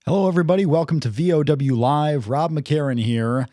Hello, everybody. Welcome to VOW Live. Rob McCarran here,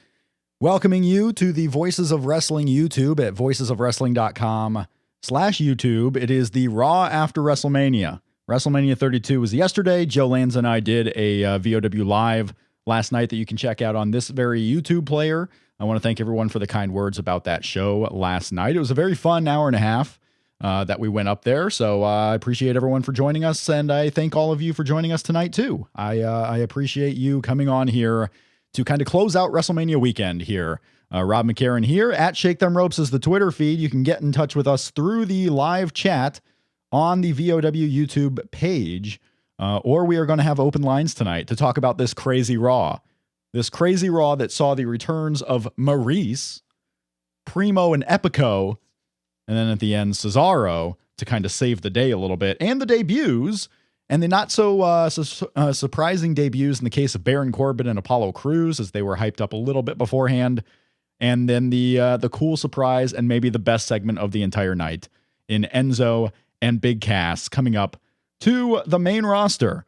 welcoming you to the Voices of Wrestling YouTube at voicesofwrestling.com/YouTube. It is the Raw after WrestleMania. WrestleMania 32 was yesterday. Joe Lanza and I did a VOW Live last night that you can check out on this very YouTube player. I want to thank everyone for the kind words about that show last night. It was a very fun hour and a half that we went up there. So I appreciate everyone for joining us, and I thank all of you for joining us tonight too. I appreciate you coming on here to kind of close out WrestleMania weekend here. Rob McCarran here at Shake Them Ropes is the Twitter feed. You can get in touch with us through the live chat on the VOW YouTube page, or we are going to have open lines tonight to talk about this crazy Raw. This crazy Raw that saw the returns of Maurice, Primo, and Epico, and then at the end, Cesaro to kind of save the day a little bit, and the debuts, and the not so surprising debuts in the case of Baron Corbin and Apollo Crews, as they were hyped up a little bit beforehand, and then the cool surprise and maybe the best segment of the entire night in Enzo and Big Cass coming up to the main roster.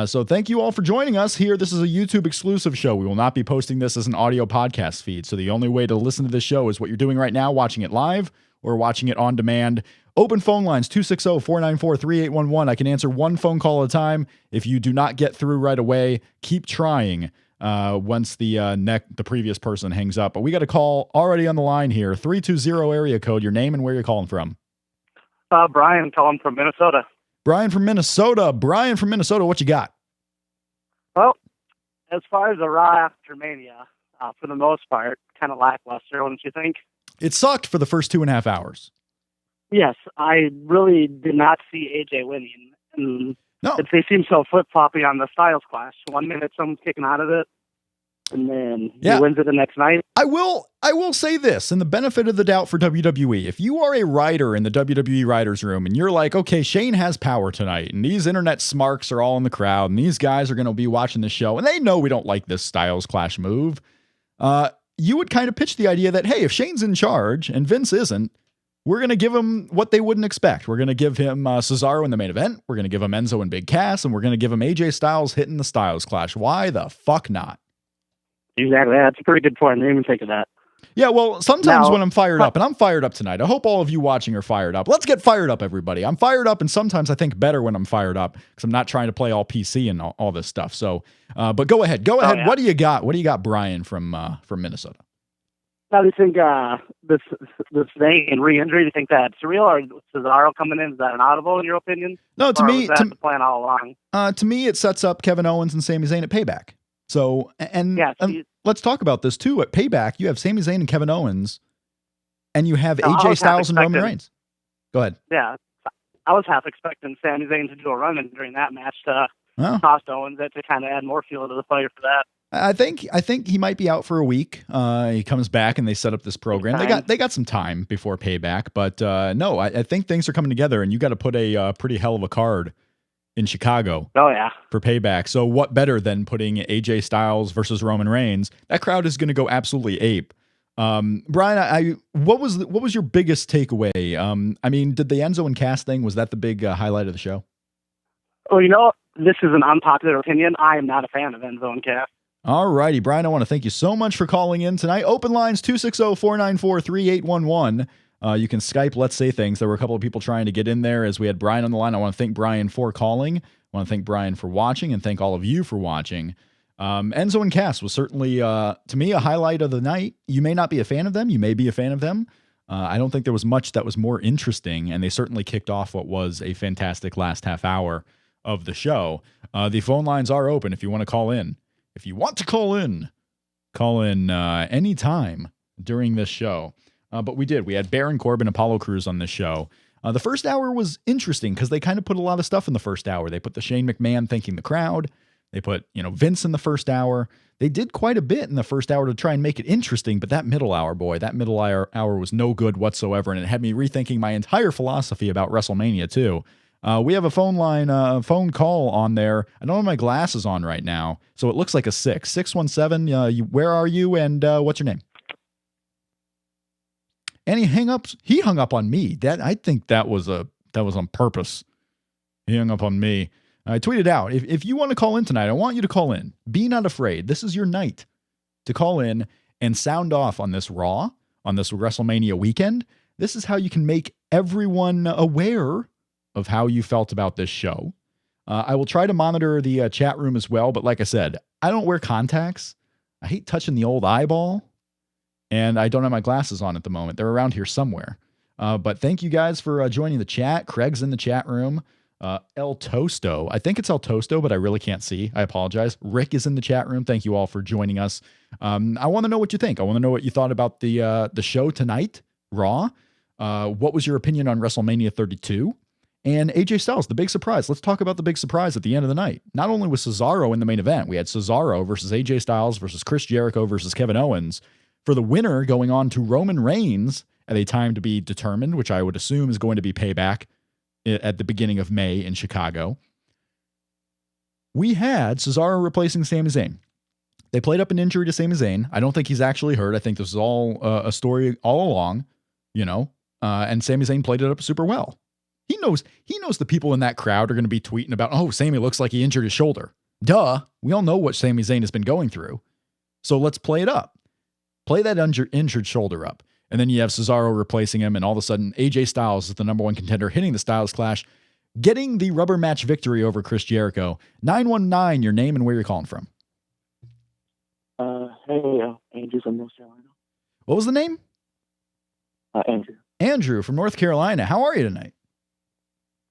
So thank you all for joining us here. This is a YouTube exclusive show. We will not be posting this as an audio podcast feed. So the only way to listen to this show is what you're doing right now, watching it live or watching it on demand. Open phone lines, 260-494-3811. I can answer one phone call at a time. If you do not get through right away, keep trying once the previous person hangs up. But we got a call already on the line here. 320 area code, your name and where you're calling from. Brian calling from Minnesota. Brian from Minnesota. Brian from Minnesota, what you got? Well, as far as the Raw after Mania, for the most part, kind of lackluster, wouldn't you think? It sucked for the first 2.5 hours. Yes, I really did not see AJ winning. No. They seem so flip-floppy on the Styles Clash. 1 minute someone's kicking out of it, and then he wins it the next night. I will say this, in the benefit of the doubt for WWE, if you are a writer in the WWE writers room and you're like, okay, Shane has power tonight, and these internet smarks are all in the crowd, and these guys are going to be watching the show, and they know we don't like this Styles Clash move, you would kind of pitch the idea that, hey, if Shane's in charge and Vince isn't, we're going to give him what they wouldn't expect. We're going to give him Cesaro in the main event. We're going to give him Enzo and Big Cass, and we're going to give him AJ Styles hitting the Styles Clash. Why the fuck not? Exactly. That's a pretty good point. I didn't even think of that. Yeah, well, sometimes when I'm fired up, and I'm fired up tonight, I hope all of you watching are fired up. Let's get fired up, everybody. I'm fired up, and sometimes I think better when I'm fired up because I'm not trying to play all PC and all this stuff. So, but go ahead. Yeah. What do you got? What do you got, Brian from Minnesota? Now, do you think this thing in re-injury, do you think that's real, or Cesaro coming in, is that an audible in your opinion? No, to me, was that the plan all along? To me, it sets up Kevin Owens and Sami Zayn at Payback. So, and let's talk about this too. At Payback, you have Sami Zayn and Kevin Owens, and you have AJ Styles and Roman Reigns. Go ahead. Yeah, I was half expecting Sami Zayn to do a run-in during that match to cost Owens to kind of add more fuel to the fire for that. I think he might be out for a week. He comes back and they set up this program. They got some time before Payback, but no, I think things are coming together, and you got to put a pretty hell of a card in Chicago. Oh yeah, for Payback. So what better than putting AJ Styles versus Roman Reigns? That crowd is going to go absolutely ape. Brian, what was your biggest takeaway? I mean, did the Enzo and Cass thing, was that the big highlight of the show? Well, this is an unpopular opinion. I am not a fan of Enzo and Cass. All righty, Brian, I want to thank you so much for calling in tonight. Open lines 260-494-3811. You can Skype Let's Say Things. There were a couple of people trying to get in there as we had Brian on the line. I want to thank Brian for calling. I want to thank Brian for watching, and thank all of you for watching. Enzo and Cass was certainly, to me, a highlight of the night. You may not be a fan of them. You may be a fan of them. I don't think there was much that was more interesting, and they certainly kicked off what was a fantastic last half hour of the show. The phone lines are open if you want to call in. If you want to call in anytime during this show. But we did. We had Baron Corbin, Apollo Crews on this show. The first hour was interesting because they kind of put a lot of stuff in the first hour. They put the Shane McMahon thanking the crowd. They put, Vince in the first hour. They did quite a bit in the first hour to try and make it interesting, but that middle hour was no good whatsoever, and it had me rethinking my entire philosophy about WrestleMania too. We have a phone call on there. I don't have my glasses on right now, so it looks like a 617. Where are you, and what's your name? And he hung up on me. I think that was on purpose. He hung up on me. I tweeted out, if you want to call in tonight, I want you to call in. Be not afraid. This is your night to call in and sound off on this Raw, on this WrestleMania weekend. This is how you can make everyone aware of how you felt about this show. I will try to monitor the chat room as well, but like I said, I don't wear contacts. I hate touching the old eyeball, and I don't have my glasses on at the moment. They're around here somewhere. But thank you guys for joining the chat. Craig's in the chat room. El Tosto. I think it's El Tosto, but I really can't see. I apologize. Rick is in the chat room. Thank you all for joining us. I want to know what you think. I want to know what you thought about the show tonight, Raw. What was your opinion on WrestleMania 32? And AJ Styles, the big surprise. Let's talk about the big surprise at the end of the night. Not only was Cesaro in the main event, we had Cesaro versus AJ Styles versus Chris Jericho versus Kevin Owens. For the winner going on to Roman Reigns at a time to be determined, which I would assume is going to be Payback at the beginning of May in Chicago. We had Cesaro replacing Sami Zayn. They played up an injury to Sami Zayn. I don't think he's actually hurt. I think this is all a story all along, and Sami Zayn played it up super well. He knows the people in that crowd are going to be tweeting about, oh, Sami looks like he injured his shoulder. Duh. We all know what Sami Zayn has been going through. So let's play it up. Play that injured shoulder up. And then you have Cesaro replacing him, and all of a sudden, AJ Styles is the number one contender, hitting the Styles Clash, getting the rubber match victory over Chris Jericho. 919, your name and where you're calling from. Hey, Andrew from North Carolina. What was the name? Andrew. Andrew from North Carolina. How are you tonight?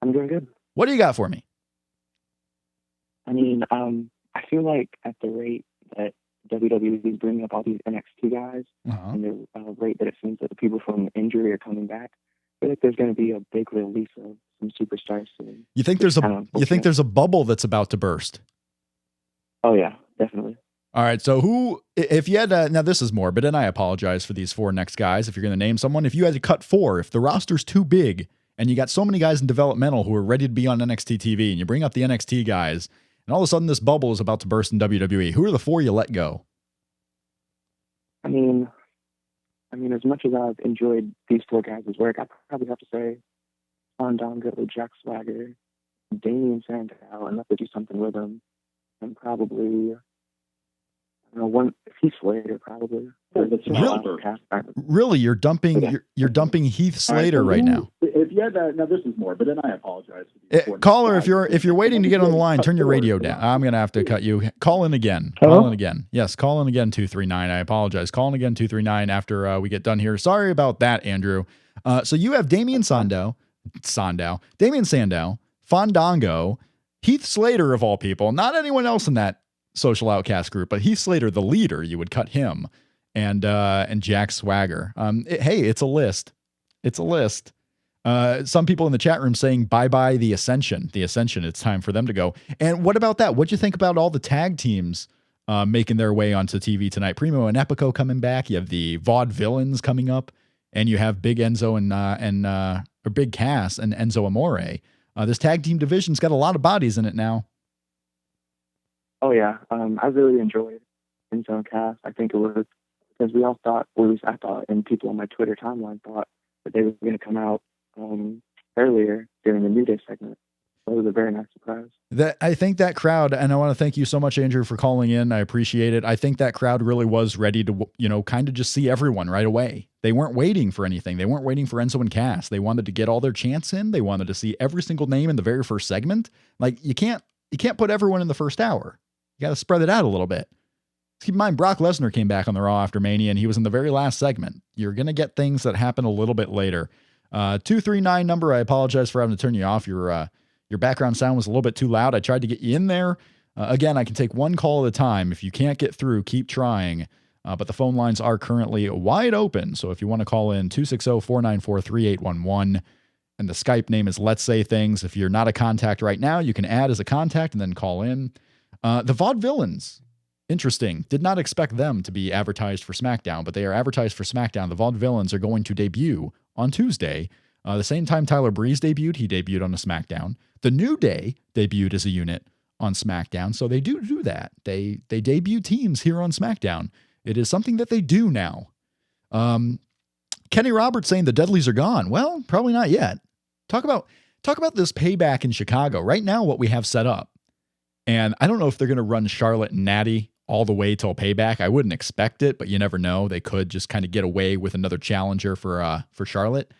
I'm doing good. What do you got for me? I mean, I feel like at the rate that WWE is bringing up all these NXT guys, and the rate that it seems that the people from injury are coming back, I feel like there's going to be a big release of some superstars soon. You think there's a bubble that's about to burst? Oh yeah, definitely. All right. So if you had now this is morbid, and I apologize for these four next guys. If you're going to name someone, if you had to cut four, if the roster's too big and you got so many guys in developmental who are ready to be on NXT TV, and you bring up the NXT guys, and all of a sudden this bubble is about to burst in WWE, who are the four you let go? I mean, as much as I've enjoyed these four guys' work, I probably have to say Fandango, Jack Swagger, Damien Sandow, enough to do something with him, and probably Heath Slater, probably. Really, you're dumping Heath Slater right now. If you had that, now this is more, but then I apologize. Caller, if you're waiting to get on the line, turn your radio down. I'm gonna have to cut you. Call in again. Hello? Call in again. Yes, call in again. 239. I apologize. Call in again. 239 after we get done here. Sorry about that, Andrew. So you have Damien Sandow, Fandango, Heath Slater of all people, not anyone else in that social outcast group, but Heath Slater, the leader, you would cut him, and Jack Swagger. Hey, it's a list. It's a list. Some people in the chat room saying bye-bye the Ascension. The Ascension, it's time for them to go. And what about that? What'd you think about all the tag teams making their way onto TV tonight? Primo and Epico coming back. You have the VOW villains coming up, and you have Big Enzo or Big Cass and Enzo Amore. This tag team division's got a lot of bodies in it now. Oh yeah, I really enjoyed Enzo and Cass. I think it was because we all thought, or at least I thought, and people on my Twitter timeline thought that they were going to come out earlier during the New Day segment. So it was a very nice surprise. I think that crowd, and I want to thank you so much, Andrew, for calling in. I appreciate it. I think that crowd really was ready to, kind of just see everyone right away. They weren't waiting for anything. They weren't waiting for Enzo and Cass. They wanted to get all their chants in. They wanted to see every single name in the very first segment. Like you can't put everyone in the first hour. You got to spread it out a little bit. Keep in mind, Brock Lesnar came back on the Raw after Mania, and he was in the very last segment. You're going to get things that happen a little bit later. 239 number. I apologize for having to turn you off. Your background sound was a little bit too loud. I tried to get you in there. Again, I can take one call at a time. If you can't get through, keep trying. But the phone lines are currently wide open. So if you want to call in, 260-494-3811. And the Skype name is Let's Say Things. If you're not a contact right now, you can add as a contact and then call in. The Vaudevillains, interesting. Did not expect them to be advertised for SmackDown, but they are advertised for SmackDown. The Vaudevillains are going to debut on Tuesday. The same time Tyler Breeze debuted, he debuted on a SmackDown. The New Day debuted as a unit on SmackDown, so they do that. They debut teams here on SmackDown. It is something that they do now. Kenny Roberts saying the Dudleys are gone. Well, probably not yet. Talk about talk about this Payback in Chicago. Right now, what we have set up, and I don't know if they're going to run Charlotte and Natty all the way till Payback. I wouldn't expect it, but you never know. They could just kind of get away with another challenger for Charlotte.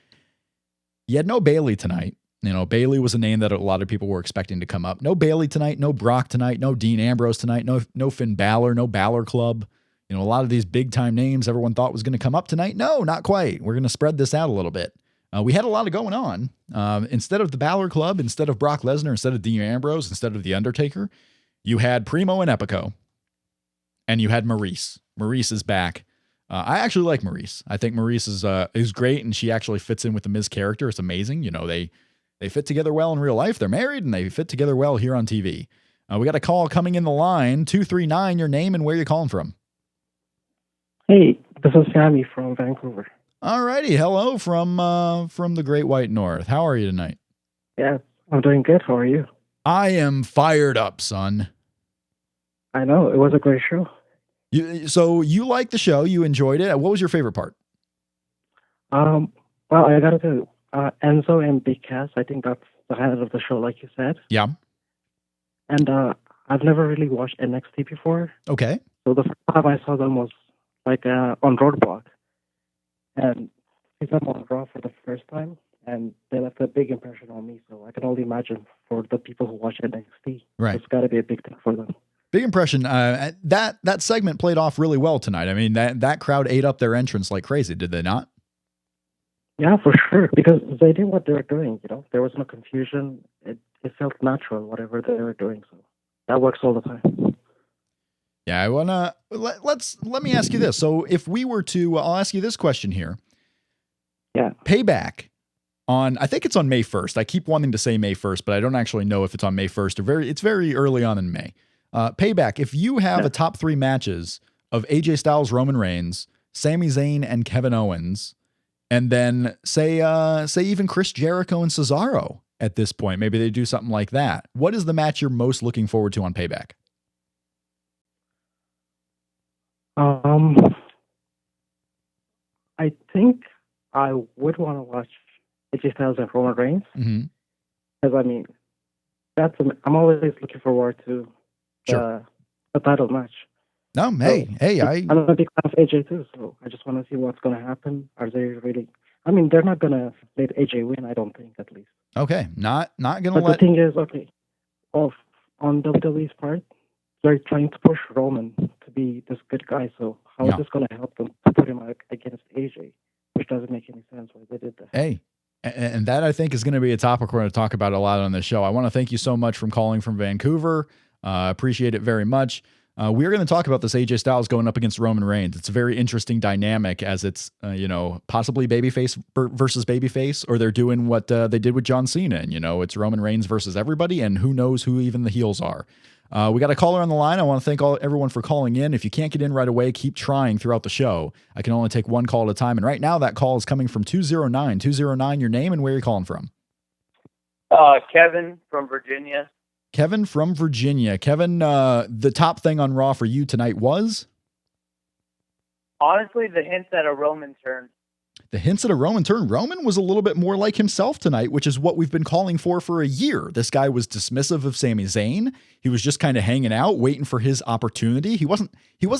You had no Bayley tonight. You know, Bayley was a name that a lot of people were expecting to come up. No Bayley tonight, no Brock tonight, no Dean Ambrose tonight, no Finn Balor, no Balor Club. You know, a lot of these big time names everyone thought was going to come up tonight. No, not quite. We're going to spread this out a little bit. We had a lot of going on. Instead of the Balor Club, instead of Brock Lesnar, instead of Dean Ambrose, instead of The Undertaker, you had Primo and Epico. And you had Maurice. Maurice is back. I actually like Maurice. I think Maurice is great, and she actually fits in with the Miz character. It's amazing. You know, they fit together well in real life. They're married, and they fit together well here on TV. We got a call coming in the line, 239, your name and where you're calling from. Hey, this is Sammy from Vancouver. All righty. Hello from the Great White North. How are you tonight? Yeah, I'm doing good. How are you? I am fired up, son. I know. It was a great show. So you liked the show. You enjoyed it. What was your favorite part? Well, I got to do Enzo and Cass. I think that's the highlight of the show, like you said. Yeah. And I've never really watched NXT before. Okay. So the first time I saw them was like on Roadblock. And I saw them on Raw for the first time. And they left a big impression on me. So I can only imagine for the people who watch NXT. Right. It's got to be a big thing for them. Big impression. That segment played off really well tonight. I mean, that crowd ate up their entrance like crazy, did they not? Yeah, for sure. Because they knew what they were doing. You know, there was no confusion. It felt natural, whatever they were doing. So that works all the time. Yeah, I wanna let me ask you this. So if we were to, I'll ask you this question here. Yeah. Payback I think it's on May 1st. I keep wanting to say May 1st, but I don't actually know if it's on May 1st or it's very early on in May. Payback, if you have a top 3 matches of AJ Styles, Roman Reigns, Sami Zayn, and Kevin Owens, and then say even Chris Jericho and Cesaro at this point, maybe they do something like that. What is the match you're most looking forward to on Payback? I think I would want to watch AJ Styles and Roman Reigns. Because, I mean, I'm always looking forward to the title match. No, I'm a big fan of AJ too, so I just want to see what's going to happen. Are they really? I mean, they're not going to let AJ win, I don't think, at least. Okay, not going to let. But the thing is, on WWE's part, they're trying to push Roman to be this good guy. So how is this going to help them to put him against AJ? Which doesn't make any sense why they did that. Hey. And that, I think, is going to be a topic we're going to talk about a lot on this show. I want to thank you so much for calling from Vancouver. Appreciate it very much. We're going to talk about this AJ Styles going up against Roman Reigns. It's a very interesting dynamic as it's, possibly babyface versus babyface, or they're doing what they did with John Cena. And, it's Roman Reigns versus everybody, and who knows who even the heels are. We got a caller on the line. I want to thank everyone for calling in. If you can't get in right away, keep trying throughout the show. I can only take one call at a time. And right now, that call is coming from 209. 209, your name and where you're calling from. Kevin from Virginia. Kevin from Virginia. Kevin, the top thing on Raw for you tonight was? Honestly, the hints at a Roman turn. The hints at a Roman turn. Roman was a little bit more like himself tonight, which is what we've been calling for a year. This guy was dismissive of Sami Zayn. He was just kind of hanging out, waiting for his opportunity. He wasn't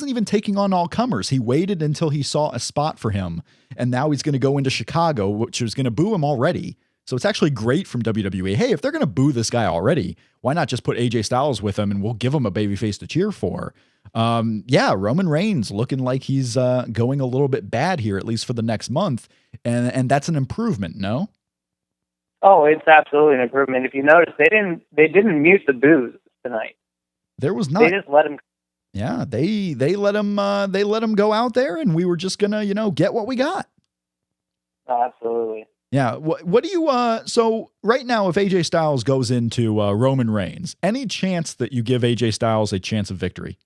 even taking on all comers. He waited until he saw a spot for him. And now he's going to go into Chicago, which is going to boo him already. So it's actually great from WWE. Hey, if they're going to boo this guy already, why not just put AJ Styles with him and we'll give him a babyface to cheer for? Roman Reigns looking like he's going a little bit bad here, at least for the next month. And that's an improvement, no? Oh, it's absolutely an improvement. If you notice, they didn't mute the boos tonight. There was not. They just let him. Yeah, they let him go out there, and we were just gonna get what we got. Oh, absolutely. Yeah. What do you so right now, if AJ Styles goes into Roman Reigns, any chance that you give AJ Styles a chance of victory?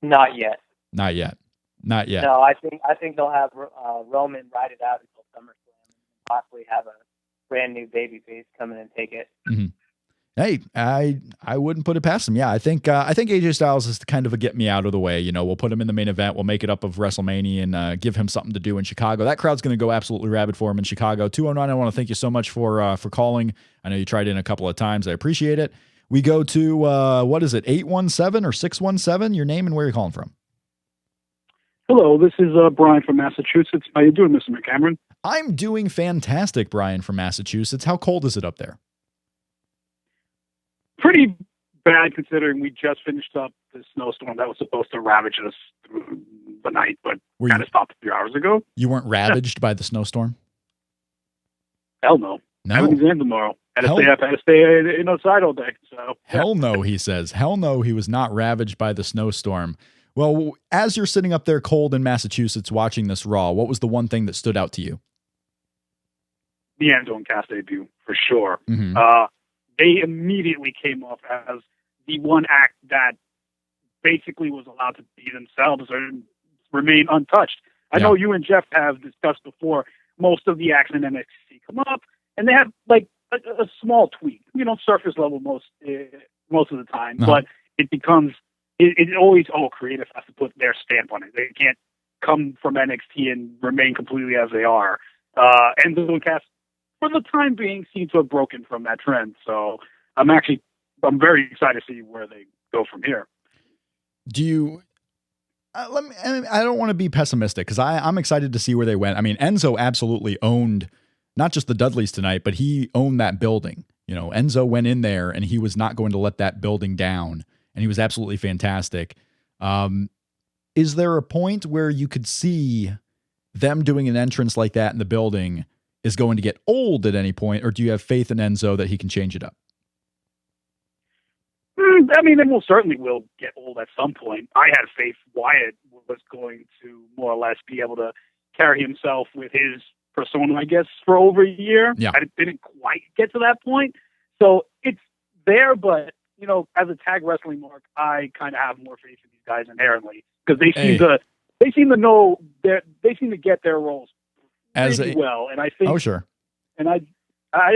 Not yet. Not yet. No, I think they'll have Roman ride it out until SummerSlam and possibly have a brand new babyface come in and take it. Mm-hmm. Hey, I wouldn't put it past him. Yeah, I think AJ Styles is kind of a get me out of the way. We'll put him in the main event. We'll make it up of WrestleMania and give him something to do in Chicago. That crowd's going to go absolutely rabid for him in Chicago. 209. I want to thank you so much for calling. I know you tried in a couple of times. I appreciate it. We go to what is it? 817 or 617? Your name and where you're calling from. Hello, this is Brian from Massachusetts. How you doing, Mr. McCameron? I'm doing fantastic, Brian from Massachusetts. How cold is it up there? Pretty bad considering we just finished up the snowstorm that was supposed to ravage us through the night, but kind of stopped a few hours ago. You weren't ravaged by the snowstorm? Hell no. No. I have an exam tomorrow. I had to stay outside all day. So hell no, he says. Hell no, he was not ravaged by the snowstorm. Well, as you're sitting up there cold in Massachusetts watching this Raw, what was the one thing that stood out to you? The Enzo and Cass debut, for sure. Mm-hmm. They immediately came off as the one act that basically was allowed to be themselves and remain untouched. I know you and Jeff have discussed before, most of the acts in NXT come up, and they have like a small tweak, surface level most of the time, but it becomes, it always, creative has to put their stamp on it. They can't come from NXT and remain completely as they are. Enzo and Cass, for the time being, seem to have broken from that trend. So I'm very excited to see where they go from here. Do you, I don't want to be pessimistic because I'm excited to see where they went. I mean, Enzo absolutely owned not just the Dudleys tonight, but he owned that building. Enzo went in there and he was not going to let that building down, and he was absolutely fantastic. Is there a point where you could see them doing an entrance like that in the building is going to get old at any point, or do you have faith in Enzo that he can change it up? I mean, it will get old at some point. I had faith Wyatt was going to more or less be able to carry himself with his persona, I guess, for over a year. Yeah. I didn't quite get to that point. So it's there, but, as a tag wrestling mark, I kind of have more faith in these guys inherently because they seem to get their roles pretty well. And I think, oh, sure. And I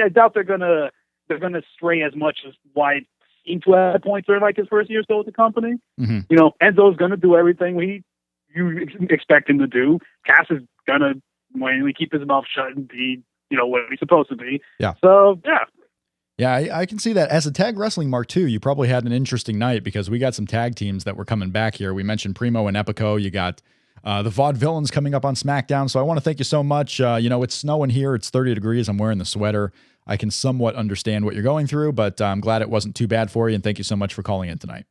doubt they're gonna stray as much as Wyatt seemed to at points during like his first year or so with the company. Mm-hmm. Enzo's gonna do everything you expect him to do. Cass is gonna mainly keep his mouth shut and be, what he's supposed to be. Yeah. So yeah. Yeah, I can see that. As a tag wrestling mark too, you probably had an interesting night because we got some tag teams that were coming back here. We mentioned Primo and Epico. You got the Vaudevillains coming up on SmackDown. So I want to thank you so much. It's snowing here. It's 30 degrees. I'm wearing the sweater. I can somewhat understand what you're going through, but I'm glad it wasn't too bad for you. And thank you so much for calling in tonight.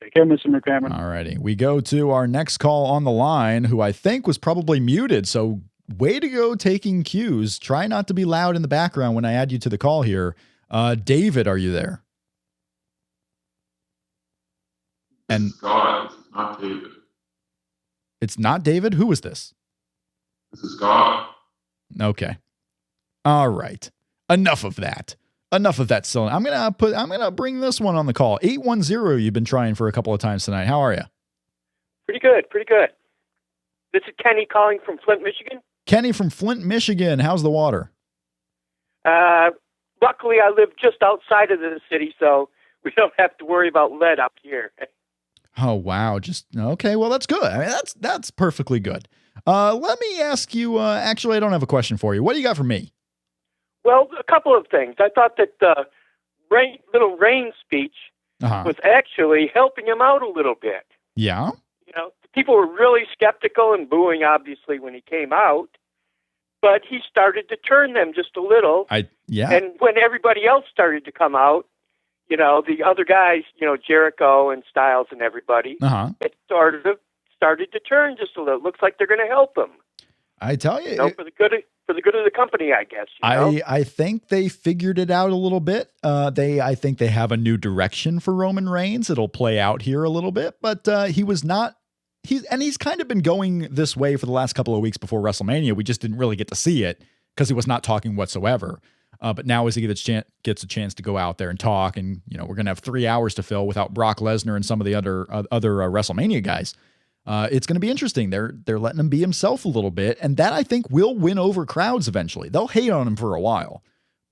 Take care, Mr. McCameron. All righty. We go to our next call on the line, who I think was probably muted. So way to go taking cues. Try not to be loud in the background when I add you to the call here. David, are you there? And God, it's not David. It's not David? Who is this? This is God. Okay. All right. Enough of that. So I'm gonna bring this one on the call. 810, you've been trying for a couple of times tonight. How are you? Pretty good. This is Kenny calling from Flint, Michigan. Kenny from Flint, Michigan. How's the water? Luckily, I live just outside of the city, so we don't have to worry about lead up here. Oh, wow. Okay. Well, that's good. I mean, that's perfectly good. Let me ask you, actually, I don't have a question for you. What do you got for me? Well, a couple of things. I thought that the little rain speech was actually helping him out a little bit. Yeah. People were really skeptical and booing, obviously, when he came out, but he started to turn them just a little. And when everybody else started to come out, the other guys, Jericho and Styles and everybody, it started to turn just a little. Looks like they're going to help him. I tell you, for the good of the company, I guess. I think they figured it out a little bit. I think they have a new direction for Roman Reigns. It'll play out here a little bit, but he's kind of been going this way for the last couple of weeks before WrestleMania. We just didn't really get to see it because he was not talking whatsoever. But now as he gets a chance to go out there and talk, and we're going to have 3 hours to fill without Brock Lesnar and some of the other WrestleMania guys. It's going to be interesting. They're letting him be himself a little bit, and that I think will win over crowds eventually. They'll hate on him for a while,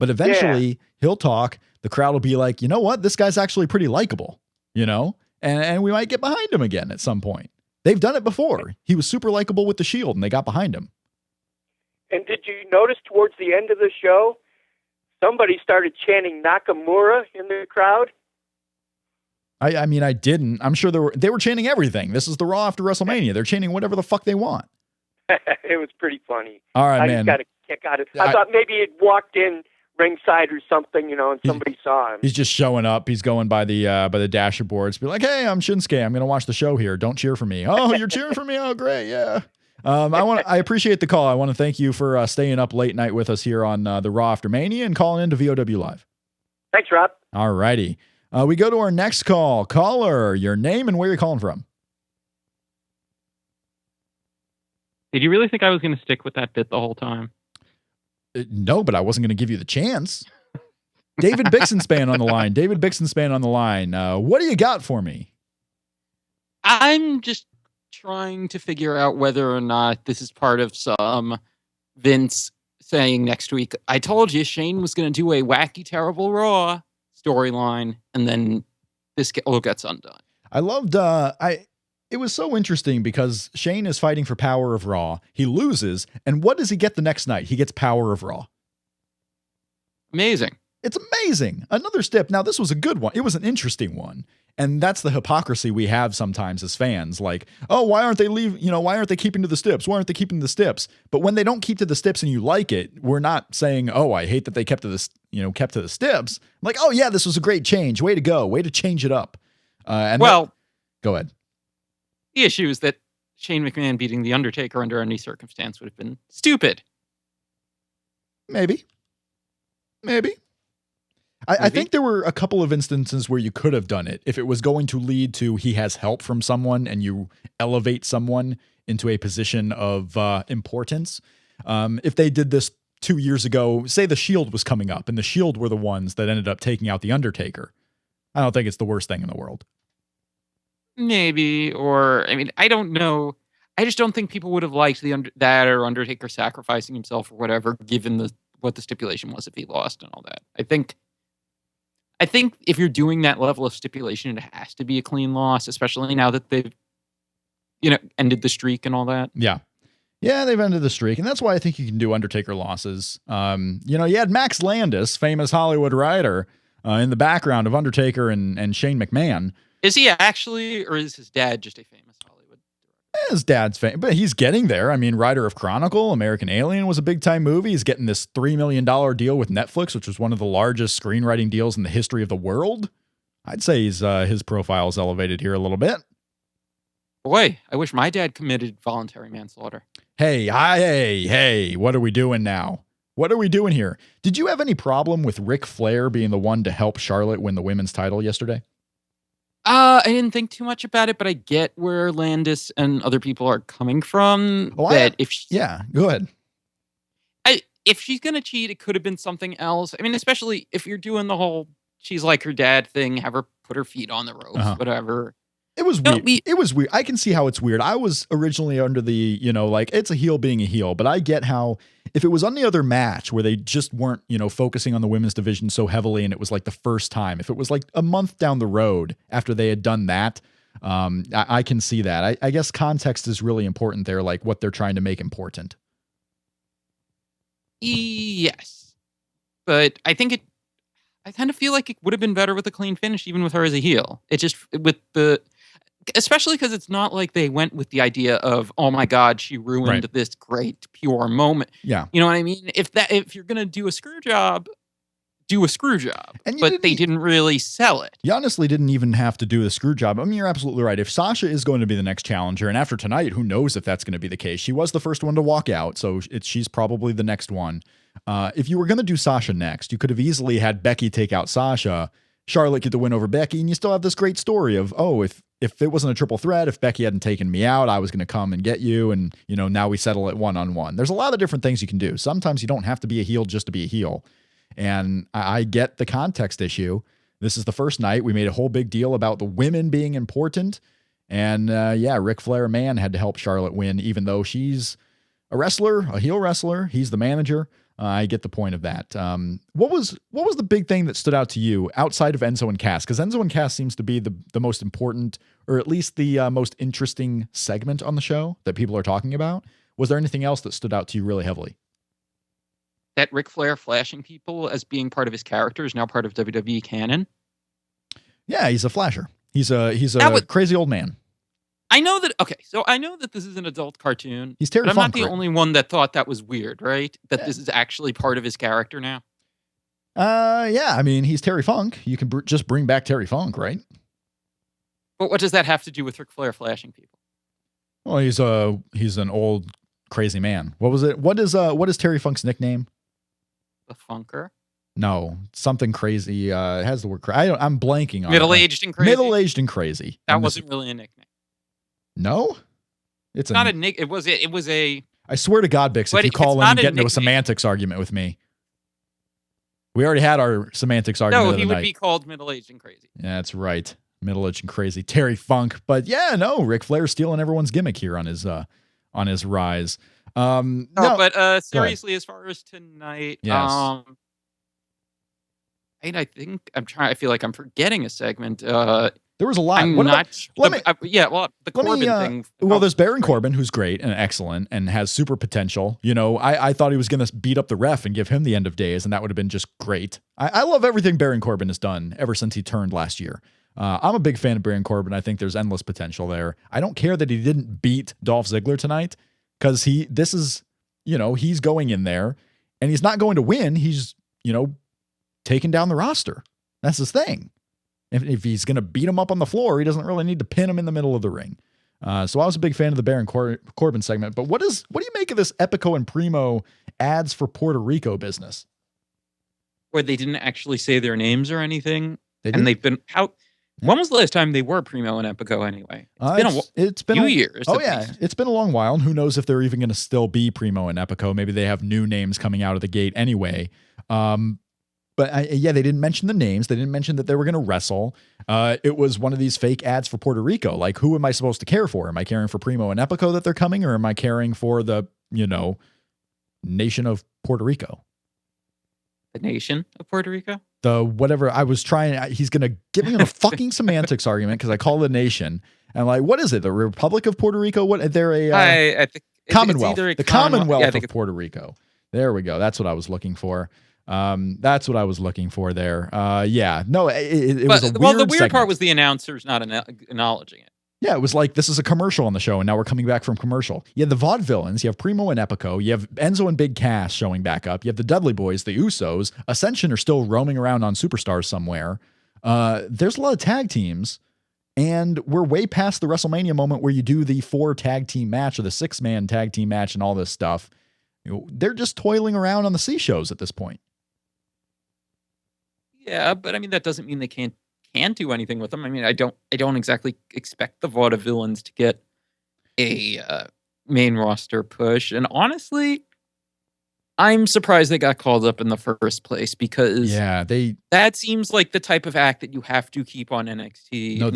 But eventually he'll talk. The crowd will be like, you know what? This guy's actually pretty likable, and we might get behind him again at some point. They've done it before. He was super likable with the Shield, and they got behind him. And did you notice towards the end of the show, somebody started chanting Nakamura in the crowd? I mean, I didn't. I'm sure they were chanting everything. This is the Raw after WrestleMania. They're chanting whatever the fuck they want. It was pretty funny. All right, I man. just got a kick out of it. I thought maybe he'd walked in ringside or something, and somebody saw him. He's just showing up. He's going by the dashboards. Be like, hey, I'm Shinsuke. I'm going to watch the show here. Don't cheer for me. Oh, you're cheering for me? Oh, great. Yeah. I appreciate the call. I want to thank you for staying up late night with us here on the Raw After Mania and calling into VOW Live. Thanks, Rob. All righty. We go to our next call. Caller, your name and where you're calling from. Did you really think I was going to stick with that bit the whole time? No, but I wasn't going to give you the chance. David Bixenspan on the line. David Bixenspan on the line. What do you got for me? I'm just trying to figure out whether or not this is part of some Vince saying next week, I told you Shane was going to do a wacky, terrible Raw storyline, and then this all gets undone. I loved, it was so interesting because Shane is fighting for Power of Raw. He loses, and what does he get the next night? He gets Power of Raw. Amazing. It's amazing. Another step. Now, this was a good one. It was an interesting one. And that's the hypocrisy we have sometimes as fans. Like, oh, why aren't they why aren't they keeping to the steps? Why aren't they keeping to the steps? But when they don't keep to the steps and you like it, we're not saying, oh, I hate that they kept to the steps. Like, oh yeah, this was a great change. Way to go. Way to change it up. Go ahead. The issue is that Shane McMahon beating The Undertaker under any circumstance would have been stupid. Maybe. I think there were a couple of instances where you could have done it if it was going to lead to he has help from someone and you elevate someone into a position of importance. If they did this 2 years ago, say the Shield was coming up and the Shield were the ones that ended up taking out The Undertaker, I don't think it's the worst thing in the world. Maybe, or, I mean, I don't know. I just don't think people would have liked that or Undertaker sacrificing himself or whatever, given what the stipulation was if he lost and all that. I think if you're doing that level of stipulation, it has to be a clean loss, especially now that they've, ended the streak and all that. Yeah. Yeah, they've ended the streak. And that's why I think you can do Undertaker losses. You had Max Landis, famous Hollywood writer, in the background of Undertaker and Shane McMahon. Is he actually, or is his dad just a famous Hollywood director? His dad's famous, but he's getting there. I mean, writer of Chronicle, American Alien was a big-time movie. He's getting this $3 million deal with Netflix, which was one of the largest screenwriting deals in the history of the world. I'd say his profile is elevated here a little bit. Boy, I wish my dad committed voluntary manslaughter. Hey, what are we doing now? What are we doing here? Did you have any problem with Ric Flair being the one to help Charlotte win the women's title yesterday? I didn't think too much about it, but I get where Landis and other people are coming from. Go ahead. If she's going to cheat, it could have been something else. I mean, especially if you're doing the whole she's like her dad thing, have her put her feet on the ropes, whatever. It was weird. It was weird. I can see how it's weird. I was originally under the, it's a heel being a heel, but I get how if it was on the other match where they just weren't, focusing on the women's division so heavily and it was like the first time, if it was like a month down the road after they had done that, I can see that. I guess context is really important there, like what they're trying to make important. Yes. But I kind of feel like it would have been better with a clean finish, even with her as a heel. Especially because it's not like they went with the idea of, oh my God, she ruined this great pure moment. Yeah. You know what I mean? If you're going to do a screw job, do a screw job. But they didn't really sell it. You honestly didn't even have to do the screw job. I mean, you're absolutely right. If Sasha is going to be the next challenger, and after tonight, who knows if that's going to be the case? She was the first one to walk out, so she's probably the next one. If you were going to do Sasha next, you could have easily had Becky take out Sasha, Charlotte get the win over Becky, and you still have this great story of, oh, if it wasn't a triple threat, if Becky hadn't taken me out, I was going to come and get you, and, now we settle it one-on-one. There's a lot of different things you can do. Sometimes you don't have to be a heel just to be a heel, and I get the context issue. This is the first night. We made a whole big deal about the women being important, and Ric Flair, man, had to help Charlotte win, even though she's a wrestler, a heel wrestler. He's the manager. I get the point of that. What was the big thing that stood out to you outside of Enzo and Cass? Because Enzo and Cass seems to be the most important, or at least the most interesting segment on the show that people are talking about. Was there anything else that stood out to you really heavily? That Ric Flair flashing people as being part of his character is now part of WWE canon. Yeah, he's a flasher. He's a crazy old man. I know that. Okay, so I know that this is an adult cartoon. He's Terry but I'm Funk, not the right? only one that thought that was weird, right? That this is actually part of his character now. Yeah. I mean, he's Terry Funk. You can just bring back Terry Funk, right? But what does that have to do with Ric Flair flashing people? Well, he's an old crazy man. What was it? What is Terry Funk's nickname? The Funker. No, something crazy. It has the word crazy. I'm blanking on middle-aged and crazy. Middle-aged and crazy. That wasn't really a nickname. No, it's not a nick. It was a. I swear to God, Bix, if you call in and get into a semantics argument with me, we already had our semantics argument. No, he would be called middle-aged and crazy. Yeah, that's right. Middle-aged and crazy. Terry Funk. But yeah, no, Ric Flair stealing everyone's gimmick here on his rise. But seriously, as far as tonight, yes. I think I feel like I'm forgetting a segment. There was a lot. I'm not sure. The Corbin thing. Well, there's Baron Corbin, who's great and excellent and has super potential. You know, I thought he was going to beat up the ref and give him the end of days, and that would have been just great. I love everything Baron Corbin has done ever since he turned last year. I'm a big fan of Baron Corbin. I think there's endless potential there. I don't care that he didn't beat Dolph Ziggler tonight, because he's going in there and he's not going to win. He's, taking down the roster. That's his thing. If he's going to beat him up on the floor, he doesn't really need to pin him in the middle of the ring. So I was a big fan of the Baron Corbin segment. But what do you make of this Epico and Primo ads for Puerto Rico business? Where they didn't actually say their names or anything. And they've been out. When was the last time they were Primo and Epico anyway? It's been a few years. Oh, yeah. It's been a long while. And who knows if they're even going to still be Primo and Epico. Maybe they have new names coming out of the gate anyway. But they didn't mention the names. They didn't mention that they were going to wrestle. It was one of these fake ads for Puerto Rico. Like, who am I supposed to care for? Am I caring for Primo and Epico that they're coming? Or am I caring for the, nation of Puerto Rico? The nation of Puerto Rico? The whatever I was trying. He's going to give me a fucking semantics argument because I call it a nation. And like, what is it? The Republic of Puerto Rico? What? They're I think Commonwealth. It's the Commonwealth of Puerto Rico. There we go. That's what I was looking for. That's what I was looking for there. Yeah, no, it was a weird Well, the weird segment. part was the announcers not acknowledging it. Yeah, it was like, this is a commercial on the show, and now we're coming back from commercial. You have the Vaudevillains, you have Primo and Epico, you have Enzo and Big Cass showing back up, you have the Dudley Boys, the Usos, Ascension are still roaming around on Superstars somewhere. There's a lot of tag teams, and we're way past the WrestleMania moment where you do the 4 tag team match or the 6-man tag team match and all this stuff. They're just toiling around on the C shows at this point. Yeah, but I mean, that doesn't mean they can't do anything with them. I mean, I don't exactly expect the Vaudevillains to get a main roster push. And honestly, I'm surprised they got called up in the first place because that seems like the type of act that you have to keep on NXT. No,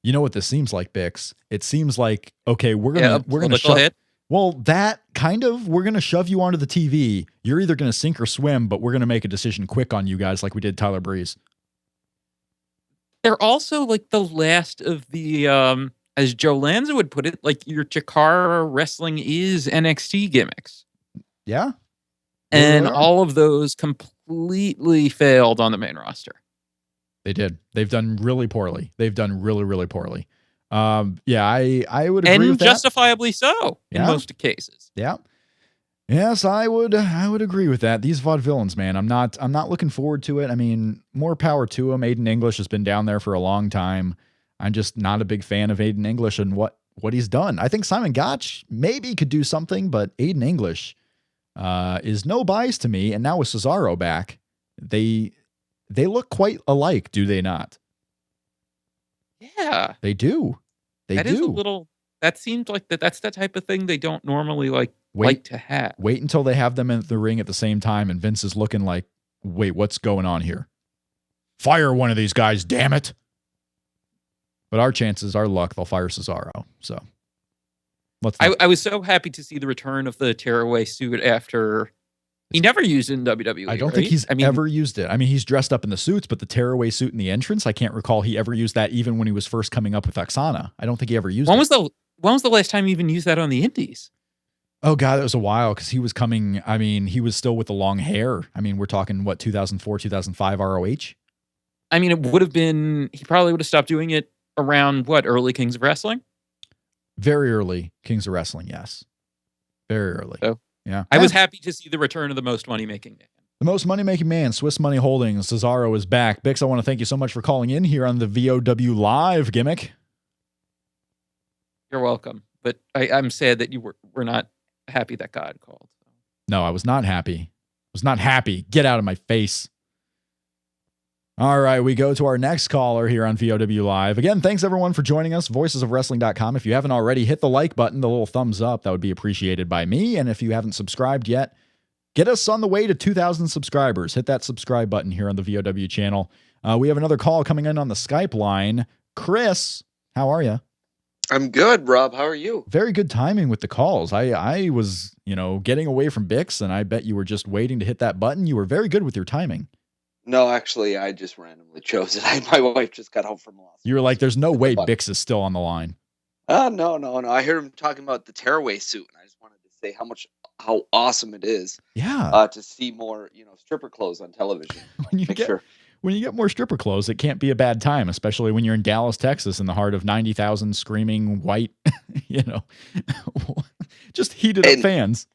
you know what this seems like, Bix? It seems like, okay, we're gonna shove. Well, that kind of, we're going to shove you onto the TV. You're either going to sink or swim, but we're going to make a decision quick on you guys like we did Tyler Breeze. They're also like the last of the, as Joe Lanza would put it, like your Chikara wrestling is NXT gimmicks. Yeah. And all of those completely failed on the main roster. They did. They've done really poorly. They've done really, really poorly. I would agree with that. And justifiably so in most cases. Yeah. Yes, I would agree with that. These Vaudevillains, man, I'm not looking forward to it. I mean, more power to him. Aiden English has been down there for a long time. I'm just not a big fan of Aiden English and what he's done. I think Simon Gotch maybe could do something, but Aiden English is no bias to me. And now with Cesaro back, they look quite alike, do they not? Yeah, they do. That seems like that's the type of thing they don't normally like to have. Wait until they have them in the ring at the same time, and Vince is looking like, wait, what's going on here? Fire one of these guys, damn it. But our luck, they'll fire Cesaro. So I was so happy to see the return of the tearaway suit after He never used it in WWE. I don't think he's ever used it. I mean, he's dressed up in the suits, but the tearaway suit in the entrance, I can't recall he ever used that even when he was first coming up with Oksana. I don't think he ever used it. When was the last time he even used that on the indies? Oh, God, it was a while because he was coming. I mean, he was still with the long hair. I mean, we're talking, 2004, 2005 ROH? I mean, it would have been, he probably would have stopped doing it around, early Kings of Wrestling? Very early Kings of Wrestling, yes. Very early. So, yeah. I was happy to see the return of the most money-making man. The most money-making man, Swiss Money Holdings, Cesaro is back. Bix, I want to thank you so much for calling in here on the VOW Live gimmick. You're welcome. But I'm sad that you were not happy that God called. No, I was not happy. I was not happy. Get out of my face. All right, we go to our next caller here on VOW Live. Again, thanks everyone for joining us, voicesofwrestling.com. If you haven't already, hit the like button, the little thumbs up. That would be appreciated by me. And if you haven't subscribed yet, get us on the way to 2,000 subscribers. Hit that subscribe button here on the VOW channel. We have another call coming in on the Skype line. Chris, how are you? I'm good, Rob. How are you? Very good timing with the calls. I was, getting away from Bix, and I bet you were just waiting to hit that button. You were very good with your timing. No, actually, I just randomly chose it. My wife just got home from Los Angeles. You were like, there's no way Bix is still on the line. No. I heard him talking about the tearaway suit, and I just wanted to say how awesome it is. Yeah. To see more, stripper clothes on television. When you get more stripper clothes, it can't be a bad time, especially when you're in Dallas, Texas, in the heart of 90,000 screaming white, just heated up fans.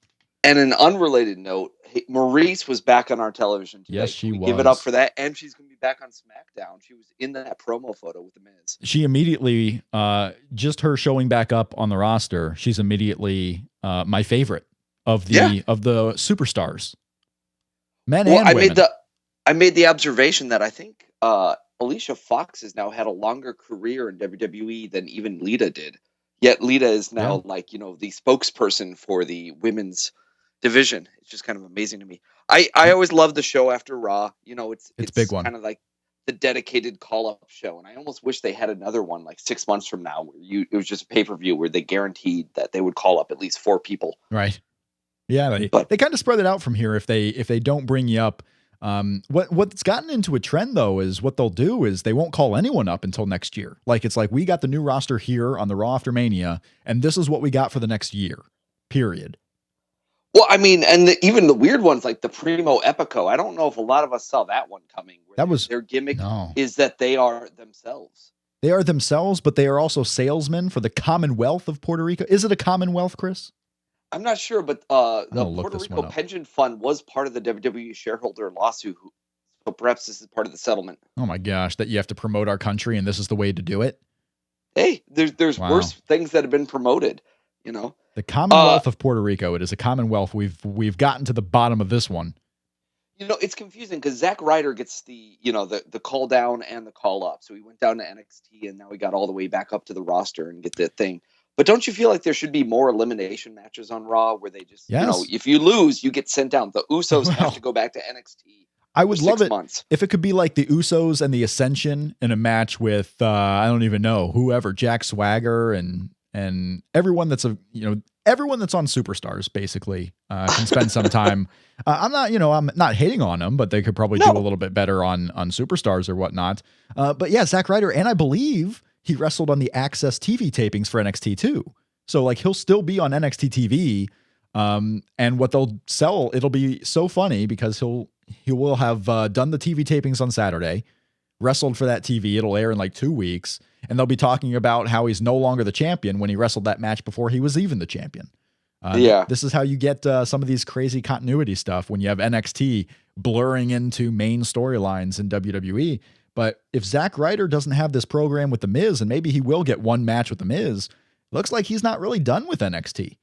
And an unrelated note, Maurice was back on our television today. Yes, she was. Give it up for that. And she's going to be back on SmackDown. She was in that promo photo with The Miz. She immediately, just her showing back up on the roster, she's immediately my favorite of the superstars. Men and women. I made the observation that I think Alicia Fox has now had a longer career in WWE than even Lita did. Yet Lita is now the spokesperson for the women's division. It's just kind of amazing to me. I always love the show after Raw. It's big one. Kind of like the dedicated call-up show. And I almost wish they had another one like 6 months from now where it was just a pay-per-view where they guaranteed that they would call up at least 4 people. Right. Yeah. They kind of spread it out from here if they don't bring you up. What's gotten into a trend though is what they'll do is they won't call anyone up until next year. It's like we got the new roster here on the Raw After Mania, and this is what we got for the next year. Period. Well, I mean, and even the weird ones like the Primo Epico. I don't know if a lot of us saw that one coming. Their gimmick is that they are themselves. They are themselves, but they are also salesmen for the Commonwealth of Puerto Rico. Is it a Commonwealth, Chris? I'm not sure, but the Puerto Rico Pension Fund was part of the WWE shareholder lawsuit, so perhaps this is part of the settlement. Oh my gosh, that you have to promote our country, and this is the way to do it? Hey, there's worse things that have been promoted, The Commonwealth of Puerto Rico. It is a Commonwealth. We've gotten to the bottom of this one. It's confusing because Zack Ryder gets the call down and the call up. So he went down to NXT, and now he got all the way back up to the roster and get that thing. But don't you feel like there should be more elimination matches on Raw where they just, if you lose, you get sent down? The Usos have to go back to NXT. I would love it months. if it could be like the Usos and the Ascension in a match with, I don't even know, whoever, Jack Swagger and everyone that's everyone that's on Superstars basically can spend some time. I'm not hating on them, but they could probably do a little bit better on Superstars or whatnot. But yeah, Zack Ryder, and I believe he wrestled on the Access TV tapings for NXT too. So he'll still be on NXT TV. And what they'll sell, it'll be so funny because he will have done the TV tapings on Saturday, wrestled for that TV. It'll air in 2 weeks. And they'll be talking about how he's no longer the champion when he wrestled that match before he was even the champion. This is how you get some of these crazy continuity stuff when you have NXT blurring into main storylines in WWE. But if Zack Ryder doesn't have this program with The Miz, and maybe he will get one match with The Miz, looks like he's not really done with NXT.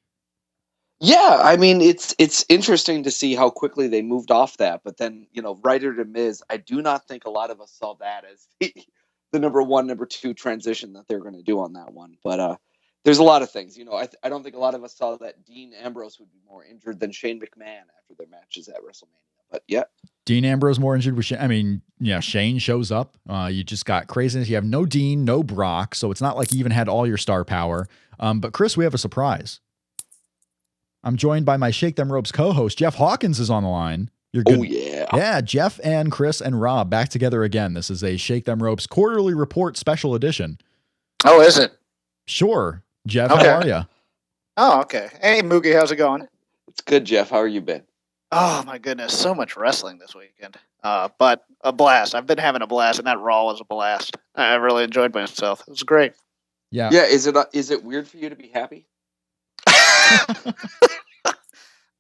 Yeah, I mean, it's interesting to see how quickly they moved off that. But then, Ryder to Miz, I do not think a lot of us saw that as the number 1, number 2 transition that they're going to do on that one. But there's a lot of things. I don't think a lot of us saw that Dean Ambrose would be more injured than Shane McMahon after their matches at WrestleMania. But yeah. Dean Ambrose more injured with Shane. I mean, yeah, Shane shows up. You just got craziness. You have no Dean, no Brock. So it's not like you even had all your star power. But Chris, we have a surprise. I'm joined by my Shake Them Ropes co-host, Jeff Hawkins is on the line. You're good. Oh, yeah. Yeah, Jeff and Chris and Rob back together again. This is a Shake Them Ropes quarterly report special edition. Oh, is it? Sure. Jeff, Okay. how are you? Oh, okay. Hey, Moogie, how's it going? It's good, Jeff. How are you been? Oh, my goodness. So much wrestling this weekend. But a blast. I've been having a blast, and that Raw was a blast. I really enjoyed myself. It was great. Yeah. Yeah. Is it weird for you to be happy?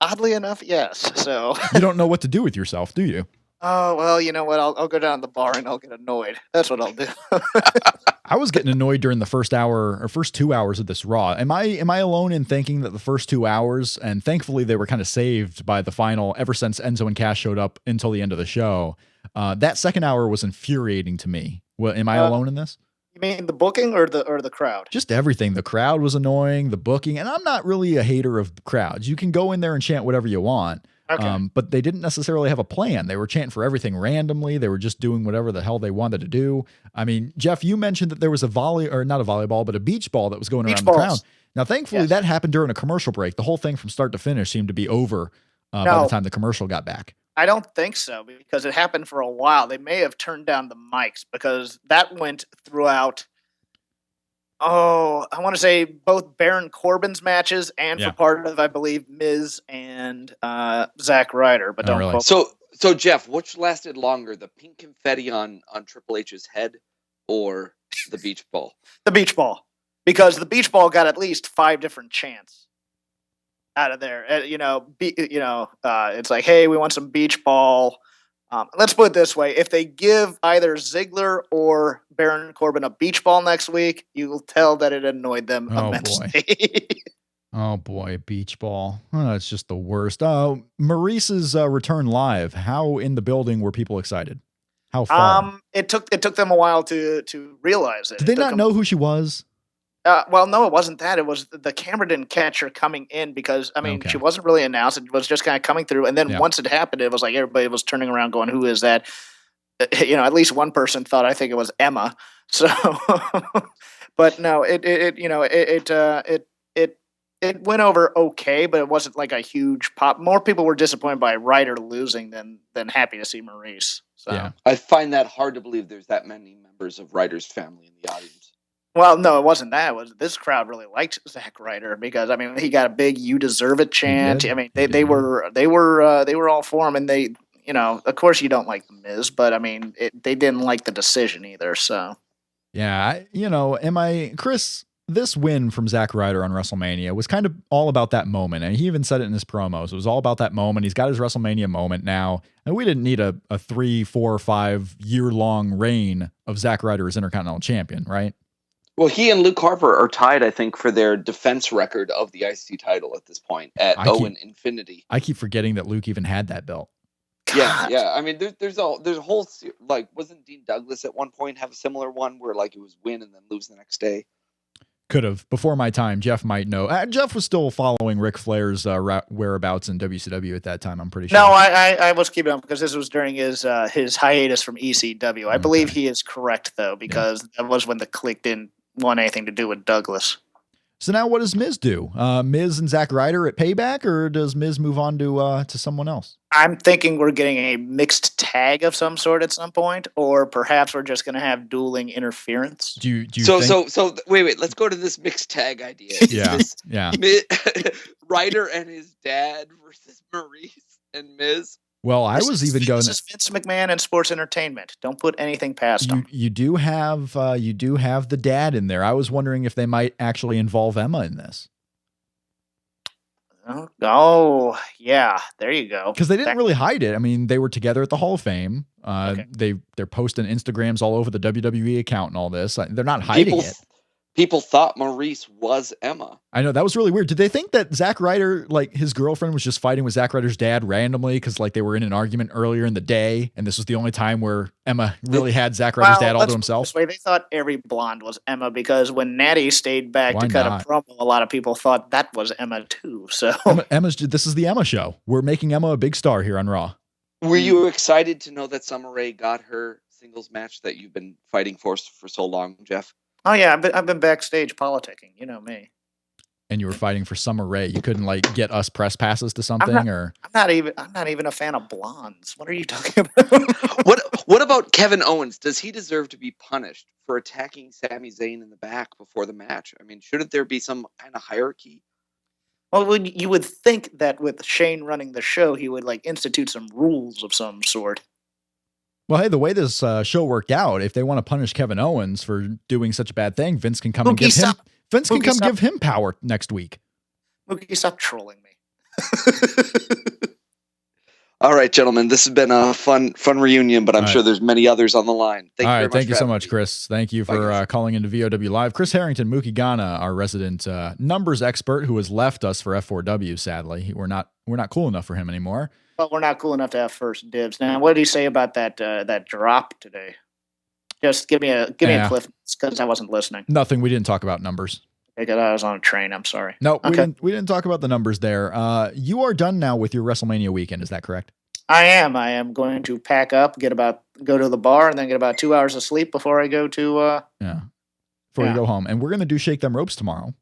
Oddly enough, yes. So You don't know what to do with yourself, do you? Oh, well, you know what? I'll go down to the bar and I'll get annoyed. That's what I'll do. I was getting annoyed during the first 2 hours of this Raw. Am I alone in thinking that the first 2 hours, and thankfully they were kind of saved by the final, ever since Enzo and Cass showed up until the end of the show, that second hour was infuriating to me. Well, am I alone in this? You mean the booking or the crowd? Just everything. The crowd was annoying, the booking, and I'm not really a hater of crowds. You can go in there and chant whatever you want. Okay. But they didn't necessarily have a plan. They were chanting for everything randomly. They were just doing whatever the hell they wanted to do. I mean, Jeff, you mentioned that there was not a volleyball, but a beach ball that was going around the crowd. Now, thankfully, that happened during a commercial break. The whole thing from start to finish seemed to be over by the time the commercial got back. I don't think so, because it happened for a while. They may have turned down the mics, because that went throughout. Oh, I want to say both Baron Corbin's matches and for part of, I believe, Miz and Zack Ryder. But don't really. quote. So Jeff, which lasted longer, the pink confetti on Triple H's head or the beach ball? The beach ball, because the beach ball got at least 5 different chants out of there. It's like, hey, we want some beach ball. Let's put it this way. If they give either Ziggler or Baron Corbin a beach ball next week, you will tell that it annoyed them immensely. Oh, boy, beach ball. Oh, it's just the worst. Maurice's return live. How in the building were people excited? How far? It took them a while to realize it. Did they not know who she was? Well, no, it wasn't that. It was the camera didn't catch her coming in, because, I mean, she wasn't really announced. It was just kind of coming through. And then once it happened, it was like everybody was turning around going, who is that? At least one person thought, I think it was Emma. So, but no, it went over okay, but it wasn't like a huge pop. More people were disappointed by Ryder losing than happy to see Maurice. So. Yeah. I find that hard to believe there's that many members of Ryder's family in the audience. Well, no, it wasn't that. It was this crowd really liked Zack Ryder, because, I mean, he got a big "You deserve it" chant. I mean, they were all for him, and they, of course you don't like the Miz, but I mean, they didn't like the decision either. So, yeah, Chris? This win from Zack Ryder on WrestleMania was kind of all about that moment, and he even said it in his promos. It was all about that moment. He's got his WrestleMania moment now, and we didn't need a 3, 4, 5 year-long reign of Zack Ryder as Intercontinental Champion, right? Well, he and Luke Harper are tied, I think, for their defense record of the IC title at this point at Infinity. I keep forgetting that Luke even had that belt. Yeah. I mean, there's a whole, like, wasn't Dean Douglas at one point have a similar one where, like, it was win and then lose the next day? Could have. Before my time, Jeff might know. Jeff was still following Ric Flair's whereabouts in WCW at that time, I'm pretty sure. No, I was keeping up, because this was during his hiatus from ECW. I believe he is correct, though, because that was when the Clique didn't want anything to do with Douglas. So now what does Miz do? Miz and Zack Ryder at Payback, or does Miz move on to someone else? I'm thinking we're getting a mixed tag of some sort at some point, or perhaps we're just going to have dueling interference. Do you think... So wait, let's go to this mixed tag idea. Yeah. Ryder and his dad versus Maurice and Miz. Well, I was even going. This is Vince McMahon and sports entertainment. Don't put anything past him. You do have the dad in there. I was wondering if they might actually involve Emma in this. Oh, yeah. There you go. Because they didn't really hide it. I mean, they were together at the Hall of Fame. They're posting Instagrams all over the WWE account and all this. They're not hiding it. People thought Maurice was Emma. I know, that was really weird. Did they think that Zack Ryder, like his girlfriend, was just fighting with Zack Ryder's dad randomly because like they were in an argument earlier in the day, and this was the only time where Emma really had Zack Ryder's dad all to himself? This way, they thought every blonde was Emma, because when Natty stayed back to cut a promo, a lot of people thought that was Emma too. So this is the Emma show. We're making Emma a big star here on Raw. Were you excited to know that Summer Rae got her singles match that you've been fighting for so long, Jeff? Oh yeah, I've been backstage politicking. You know me. and you were fighting for Summer Rae, you couldn't like get us press passes to something, I'm not even a fan of blondes. What are you talking about? What about Kevin Owens? Does he deserve to be punished for attacking Sami Zayn in the back before the match? I mean, shouldn't there be some kind of hierarchy? Well, you would think that with Shane running the show, he would like institute some rules of some sort. Well, hey, the way this show worked out, if they want to punish Kevin Owens for doing such a bad thing, Vince can come give him power next week. Mookie, stop trolling me. All right, gentlemen, this has been a fun reunion, but I'm sure there's many others on the line. Thank you so much, Chris. Thank you for calling into VOW Live. Chris Harrington, Mookie Ghana, our resident numbers expert, who has left us for F4W. Sadly, we're not cool enough for him anymore. Well, we're not cool enough to have first dibs. Now, what did he say about that drop today? Just give me a cliff because I wasn't listening. Nothing. We didn't talk about numbers. Because I was on a train. I'm sorry. No, we didn't talk about the numbers there. You are done now with your WrestleMania weekend. Is that correct? I am. I am going to pack up, go to the bar, and then get about 2 hours of sleep before I go to. Before you go home, and we're going to do Shake Them Ropes tomorrow.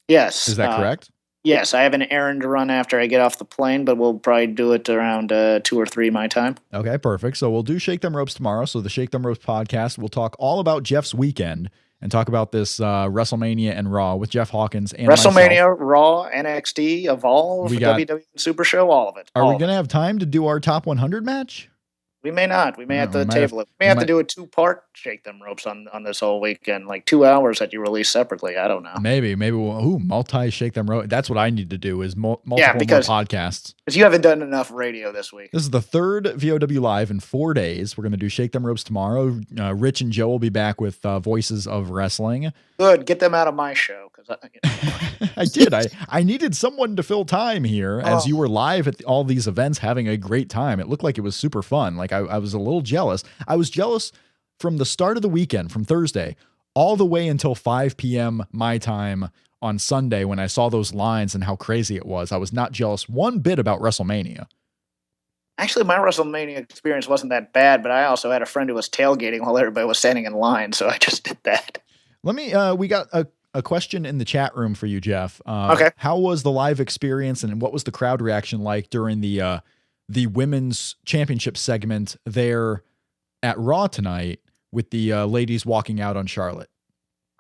Yes. Is that correct? Yes, I have an errand to run after I get off the plane, but we'll probably do it around 2 or 3 my time. Okay, perfect. So we'll do Shake Them Ropes tomorrow. So the Shake Them Ropes podcast, we'll talk all about Jeff's weekend and talk about this WrestleMania and Raw with Jeff Hawkins and WrestleMania, myself. Raw, NXT, Evolve, WWE Super Show, all of it. Are we going to have time to do our top 100 match? We may not. We may have to table it. We may have to do a 2-part Shake Them Ropes on this whole weekend, like 2 hours that you release separately. I don't know. Maybe we'll multi Shake Them Ropes. That's what I need to do is multiple more podcasts. Because you haven't done enough radio this week. This is the third VOW Live in 4 days. We're going to do Shake Them Ropes tomorrow. Rich and Joe will be back with Voices of Wrestling. Good. Get them out of my show. I did. I needed someone to fill time here as you were live at all these events having a great time. It looked like it was super fun. Like I was a little jealous. I was jealous from the start of the weekend, from Thursday, all the way until 5 p.m. my time on Sunday when I saw those lines and how crazy it was. I was not jealous one bit about WrestleMania. Actually, my WrestleMania experience wasn't that bad, but I also had a friend who was tailgating while everybody was standing in line, so I just did that. Let me, we got a question in the chat room for you, Jeff. Okay. How was the live experience and what was the crowd reaction like during the women's championship segment there at Raw tonight with the ladies walking out on Charlotte?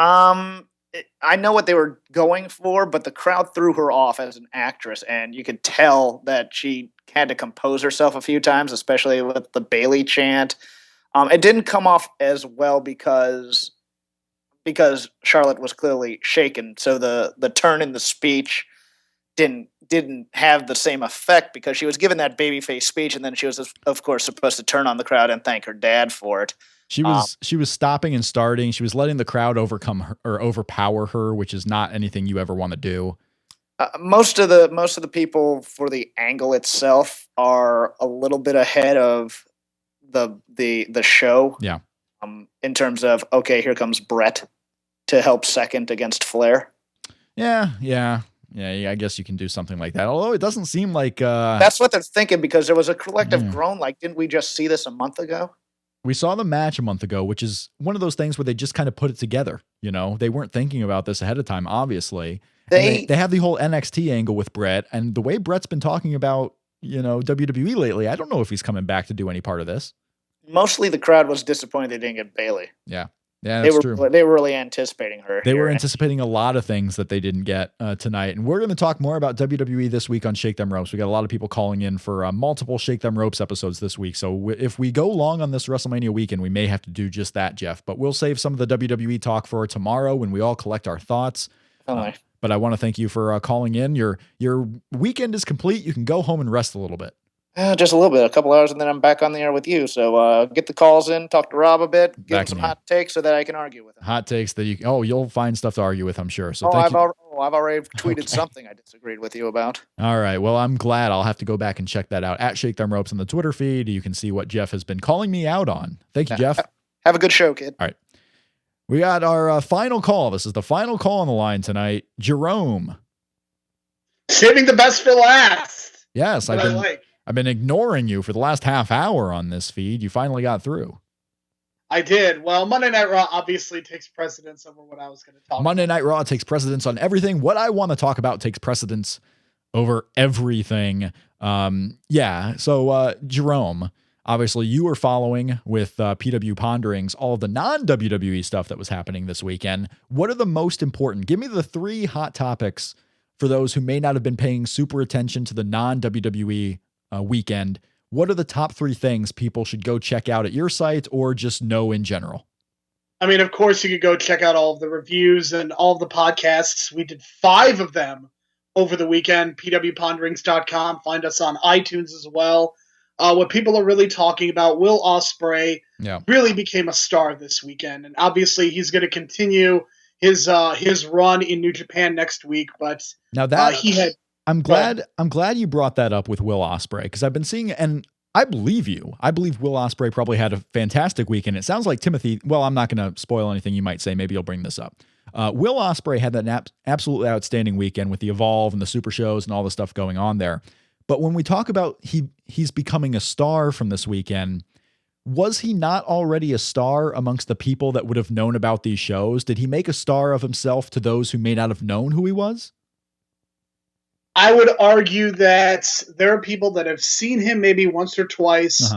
I know what they were going for, but the crowd threw her off as an actress, and you could tell that she had to compose herself a few times, especially with the Bayley chant. It didn't come off as well because Charlotte was clearly shaken, so the turn in the speech didn't have the same effect because she was given that babyface speech, and then she was, of course, supposed to turn on the crowd and thank her dad for it. She was stopping and starting. She was letting the crowd overpower her, which is not anything you ever want to do. Most of the people for the angle itself are a little bit ahead of the show. Yeah. In terms of, okay, here comes Brett to help second against Flair. Yeah. I guess you can do something like that. Although it doesn't seem like that's what they're thinking, because there was a collective groan. Like, didn't we just see this a month ago? We saw the match a month ago, which is one of those things where they just kind of put it together. You know, they weren't thinking about this ahead of time, obviously. They have the whole NXT angle with Brett, and the way Brett's been talking about, WWE lately, I don't know if he's coming back to do any part of this. Mostly the crowd was disappointed they didn't get Bayley. Yeah, that's true. They were really anticipating her. They were anticipating a lot of things that they didn't get tonight. And we're going to talk more about WWE this week on Shake Them Ropes. We got a lot of people calling in for multiple Shake Them Ropes episodes this week. So if we go long on this WrestleMania weekend, we may have to do just that, Jeff. But we'll save some of the WWE talk for tomorrow when we all collect our thoughts. But I want to thank you for calling in. Your weekend is complete. You can go home and rest a little bit. Just a little bit, a couple hours, and then I'm back on the air with you. So get the calls in, talk to Rob a bit, give him some hot takes so that I can argue with him. Hot takes that you'll find stuff to argue with, I'm sure. So I've already tweeted something I disagreed with you about. All right. Well, I'm glad. I'll have to go back and check that out at Shake Them Ropes on the Twitter feed. You can see what Jeff has been calling me out on. Thank you, Jeff. Have a good show, kid. All right. We got our final call. This is the final call on the line tonight. Jerome. Saving the best for last. Yes, I've been ignoring you for the last half hour on this feed. You finally got through. I did. Well, Monday Night Raw obviously takes precedence over what I was going to talk about. Monday Night Raw takes precedence on everything. What I want to talk about takes precedence over everything. So Jerome, obviously you were following with PW Ponderings all of the non-WWE stuff that was happening this weekend. What are the most important? Give me the 3 hot topics for those who may not have been paying super attention to the non-WWE weekend. What are the top 3 things people should go check out at your site or just know in general? I mean, of course, you could go check out all of the reviews and all of the podcasts. We did 5 of them over the weekend. pwponderings.com. Find us on iTunes as well. What people are really talking about, Will Ospreay really became a star this weekend. And obviously, he's going to continue his run in New Japan next week. But now that I'm glad you brought that up with Will Ospreay, because I've been seeing, and I believe you. I believe Will Ospreay probably had a fantastic weekend. It sounds like Timothy. Well, I'm not going to spoil anything you might say. Maybe you'll bring this up. Will Ospreay had that absolutely outstanding weekend with the Evolve and the Super Shows and all the stuff going on there. But when we talk about he's becoming a star from this weekend, was he not already a star amongst the people that would have known about these shows? Did he make a star of himself to those who may not have known who he was? I would argue that there are people that have seen him maybe once or twice,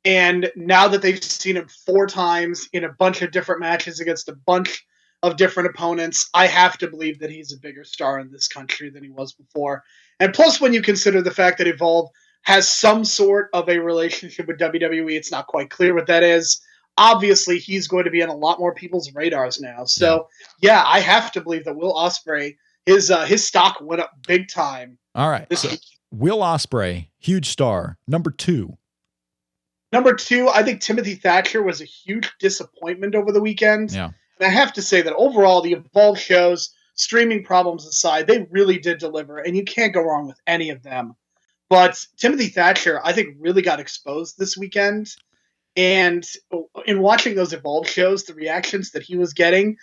and now that they've seen him 4 times in a bunch of different matches against a bunch of different opponents, I have to believe that he's a bigger star in this country than he was before. And plus, when you consider the fact that Evolve has some sort of a relationship with WWE, it's not quite clear what that is. Obviously, he's going to be on a lot more people's radars now. So, yeah, I have to believe that Will Ospreay, his stock went up big time. All right. So Will Ospreay, huge star. Number 2, I think Timothy Thatcher was a huge disappointment over the weekend. Yeah. And I have to say that overall, the Evolve shows, streaming problems aside, they really did deliver, and you can't go wrong with any of them. But Timothy Thatcher, I think, really got exposed this weekend. And in watching those Evolve shows, the reactions that he was getting,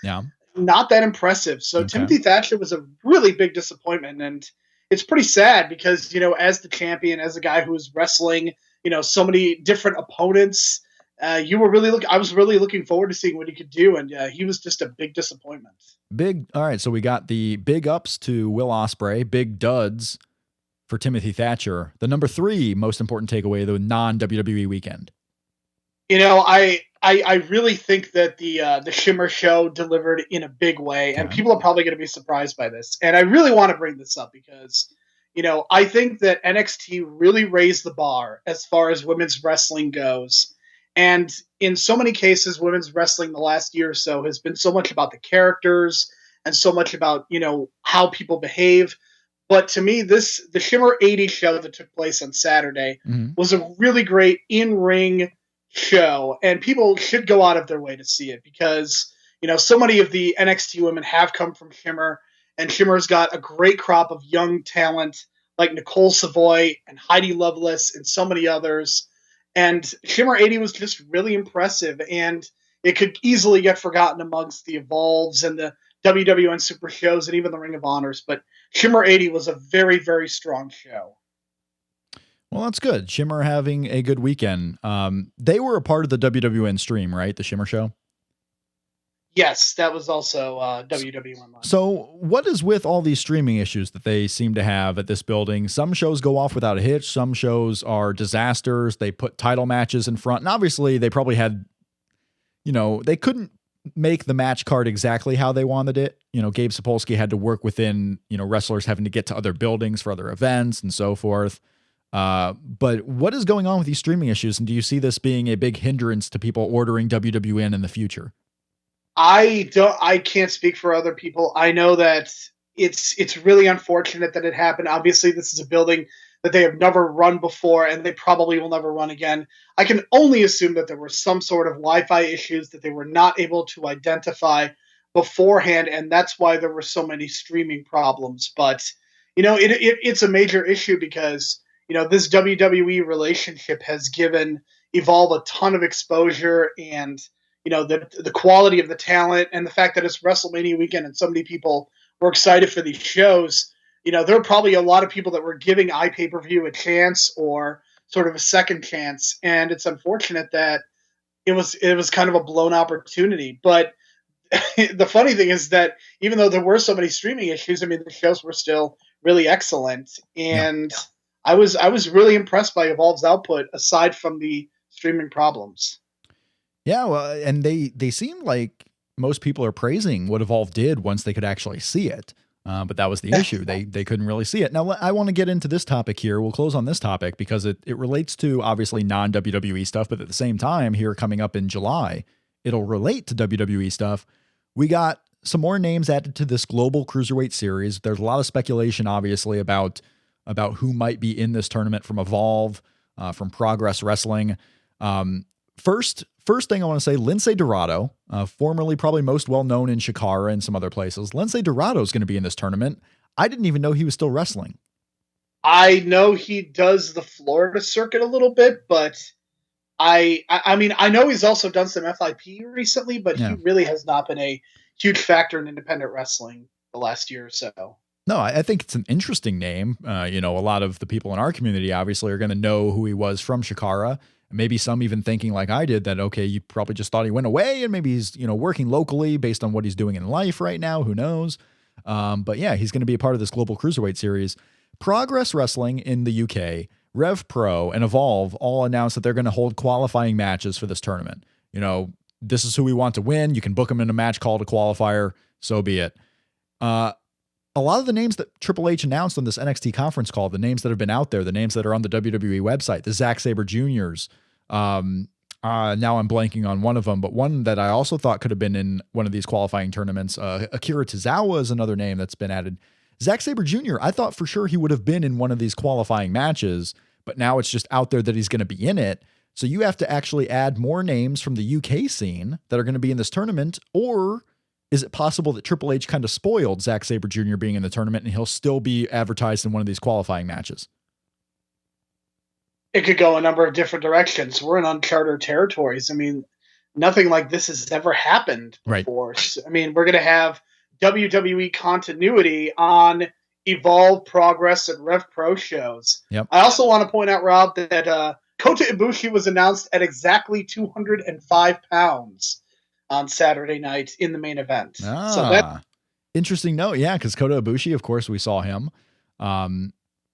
not that impressive. So Timothy Thatcher was a really big disappointment. And it's pretty sad because, as the champion, as a guy who was wrestling, so many different opponents, I was really looking forward to seeing what he could do. And he was just a big disappointment. All right. So we got the big ups to Will Ospreay, big duds for Timothy Thatcher. The number 3 most important takeaway, the non-WWE weekend. I really think that the Shimmer show delivered in a big way, and people are probably going to be surprised by this. And I really want to bring this up because, I think that NXT really raised the bar as far as women's wrestling goes. And in so many cases, women's wrestling the last year or so has been so much about the characters and so much about, how people behave. But to me, the Shimmer 80 show that took place on Saturday was a really great in-ring show, and people should go out of their way to see it because, so many of the NXT women have come from Shimmer, and Shimmer's got a great crop of young talent like Nicole Savoy and Heidi Lovelace and so many others. And Shimmer 80 was just really impressive, and it could easily get forgotten amongst the Evolves and the WWN Super Shows and even the Ring of Honors. But Shimmer 80 was a very, very strong show. Well, that's good. Shimmer having a good weekend. They were a part of the WWN stream, right? The Shimmer show? Yes, that was also WWN Live. So what is with all these streaming issues that they seem to have at this building? Some shows go off without a hitch. Some shows are disasters. They put title matches in front. And obviously they probably had, they couldn't make the match card exactly how they wanted it. Gabe Sapolsky had to work within, wrestlers having to get to other buildings for other events and so forth. But what is going on with these streaming issues? And do you see this being a big hindrance to people ordering WWN in the future? I can't speak for other people. I know that it's really unfortunate that it happened. Obviously, this is a building that they have never run before, and they probably will never run again. I can only assume that there were some sort of Wi-Fi issues that they were not able to identify beforehand, and that's why there were so many streaming problems. But, it's a major issue because, this WWE relationship has given Evolve a ton of exposure, and the quality of the talent and the fact that it's WrestleMania weekend and so many people were excited for these shows. There are probably a lot of people that were giving iPay-per-view a chance or sort of a second chance. And it's unfortunate that, it was kind of a blown opportunity. But the funny thing is that even though there were so many streaming issues, I mean, the shows were still really excellent, and I was really impressed by Evolve's output aside from the streaming problems. Yeah, well, and they seem like most people are praising what Evolve did once they could actually see it. But that was the issue. They couldn't really see it. Now, I want to get into this topic here. We'll close on this topic because it relates to obviously non-WWE stuff, but at the same time here coming up in July, it'll relate to WWE stuff. We got some more names added to this global cruiserweight series. There's a lot of speculation, obviously, about who might be in this tournament from Evolve, from Progress Wrestling. First thing I want to say, Lince Dorado, formerly probably most well-known in Shikara and some other places. Lince Dorado is going to be in this tournament. I didn't even know he was still wrestling. I know he does the Florida circuit a little bit, but I mean, I know he's also done some FIP recently, but he really has not been a huge factor in independent wrestling the last year or so. No, I think it's an interesting name. A lot of the people in our community obviously are going to know who he was from Shikara. Maybe some even thinking like I did that, okay, you probably just thought he went away and maybe he's, working locally based on what he's doing in life right now. Who knows? But yeah, he's going to be a part of this global cruiserweight series. Progress Wrestling in the UK, Rev Pro, and Evolve all announced that they're going to hold qualifying matches for this tournament. This is who we want to win. You can book them in a match called a qualifier. So be it. A lot of the names that Triple H announced on this NXT conference call, the names that have been out there, the names that are on the WWE website, the Zack Sabre Jr.'s. Now I'm blanking on one of them, but one that I also thought could have been in one of these qualifying tournaments. Akira Tozawa is another name that's been added. Zack Sabre Jr., I thought for sure he would have been in one of these qualifying matches, but now it's just out there that he's going to be in it. So you have to actually add more names from the UK scene that are going to be in this tournament, or is it possible that Triple H kind of spoiled Zack Sabre Jr. being in the tournament and he'll still be advertised in one of these qualifying matches? It could go a number of different directions. We're in uncharted territories. I mean, nothing like this has ever happened before. Right. So, I mean, we're going to have WWE continuity on Evolve, Progress, and Rev Pro shows. Yep. I also want to point out, Rob, that Kota Ibushi was announced at exactly 205 pounds on Saturday night in the main event. So interesting note. Yeah, because Kota Ibushi, of course, we saw him.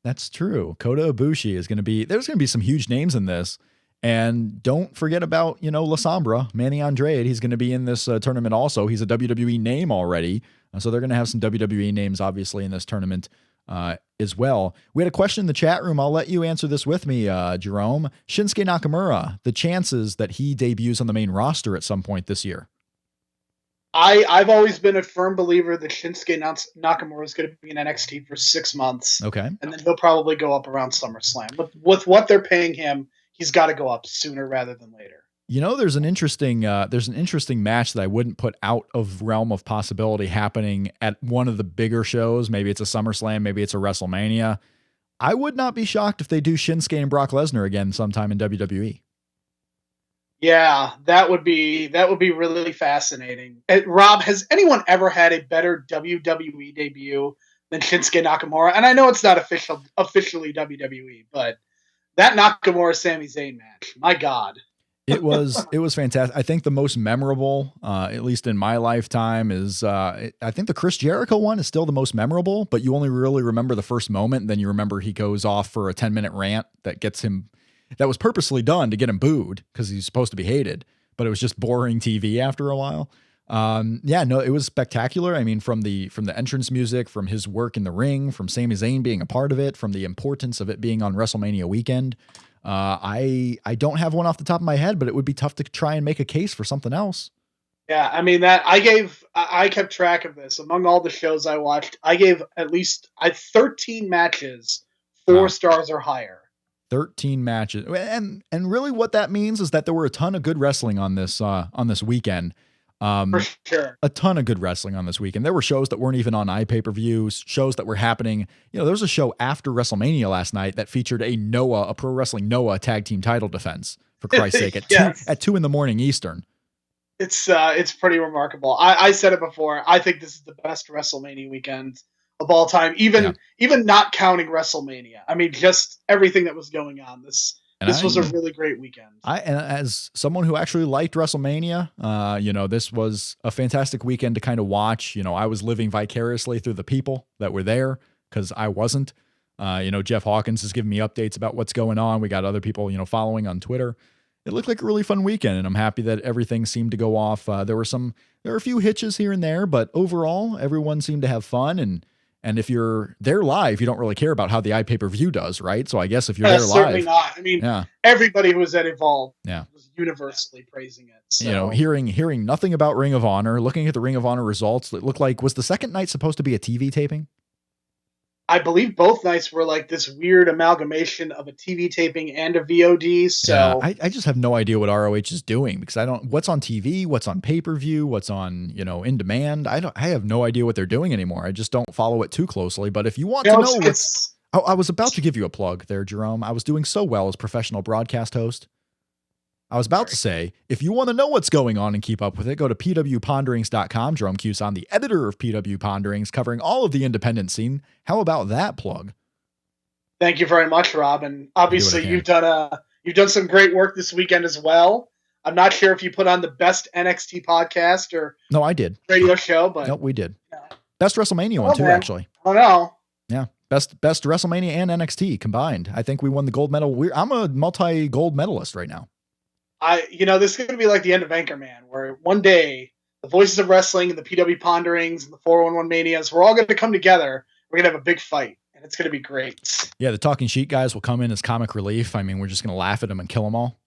That's true. Kota Ibushi is going to be, there's going to be some huge names in this. And don't forget about, La Sombra, Manny Andrade. He's going to be in this tournament also. He's a WWE name already. So they're going to have some WWE names, obviously, in this tournament as well. We had a question in the chat room. I'll let you answer this with me, Jerome. Shinsuke Nakamura, the chances that he debuts on the main roster at some point this year. I've always been a firm believer that Shinsuke Nakamura is going to be in NXT for 6 months. Okay. And then he'll probably go up around SummerSlam. With what they're paying him, he's got to go up sooner rather than later. There's an interesting match that I wouldn't put out of realm of possibility happening at one of the bigger shows. Maybe it's a SummerSlam, maybe it's a WrestleMania. I would not be shocked if they do Shinsuke and Brock Lesnar again sometime in WWE. Yeah, that would be really fascinating. Rob, has anyone ever had a better WWE debut than Shinsuke Nakamura? And I know it's not officially WWE, but that Nakamura Sami Zayn match, my God. It was fantastic. I think the most memorable, at least in my lifetime, is I think the Chris Jericho one is still the most memorable, but you only really remember the first moment. And then you remember he goes off for a 10-minute rant that gets him, that was purposely done to get him booed because he's supposed to be hated, but it was just boring TV after a while. It was spectacular. I mean, from the entrance music, from his work in the ring, from Sami Zayn being a part of it, from the importance of it being on WrestleMania weekend. I don't have one off the top of my head, but it would be tough to try and make a case for something else. Yeah, I mean I kept track of this. Among all the shows I watched, I gave at least 13 matches 4 stars or higher. 13 matches. And really what that means is that there were a ton of good wrestling on this weekend. For sure. A ton of good wrestling on this weekend. There were shows that weren't even on iPay-per-views, shows that were happening. There was a show after WrestleMania last night that featured a Pro Wrestling Noah tag team title defense, for Christ's sake, at 2 a.m. Eastern. It's pretty remarkable. I said it before. I think this is the best WrestleMania weekend of all time, even not counting WrestleMania. I mean, just everything that was going on. This This was a really great weekend. And as someone who actually liked WrestleMania, this was a fantastic weekend to kind of watch. I was living vicariously through the people that were there because I wasn't. Jeff Hawkins has given me updates about what's going on. We got other people, following on Twitter. It looked like a really fun weekend, and I'm happy that everything seemed to go off. There were a few hitches here and there, but overall, everyone seemed to have fun. And if you're there live, you don't really care about how the iPay-per-view does, right? So I guess if you're there live, certainly not. I mean, everybody who was at Evolve was universally praising it. So. Hearing nothing about Ring of Honor, looking at the Ring of Honor results, it looked like, was the second night supposed to be a TV taping? I believe both nights were like this weird amalgamation of a TV taping and a VOD. So I just have no idea what ROH is doing because what's on TV, what's on pay-per-view, what's on, in demand. I have no idea what they're doing anymore. I just don't follow it too closely. But if you want to know I was about to give you a plug there, Jerome. I was doing so well as professional broadcast host. I was about to say, if you want to know what's going on and keep up with it, go to pwponderings.com. Jerome Cuson, the editor of PW Ponderings, covering all of the independent scene. How about that plug? Thank you very much, Rob. And obviously you've done some great work this weekend as well. I'm not sure if you put on the best NXT podcast or no, I did radio show, but nope, we did. Best WrestleMania one too, actually. I don't know. Yeah. Best WrestleMania and NXT combined. I think we won the gold medal. I'm a multi-gold medalist right now. This is going to be like the end of Anchorman, where one day the voices of wrestling and the PW Ponderings and the 411 Manias, we're all going to come together. We're going to have a big fight, and it's going to be great. Yeah, the Talking Sheet guys will come in as comic relief. I mean, we're just going to laugh at them and kill them all.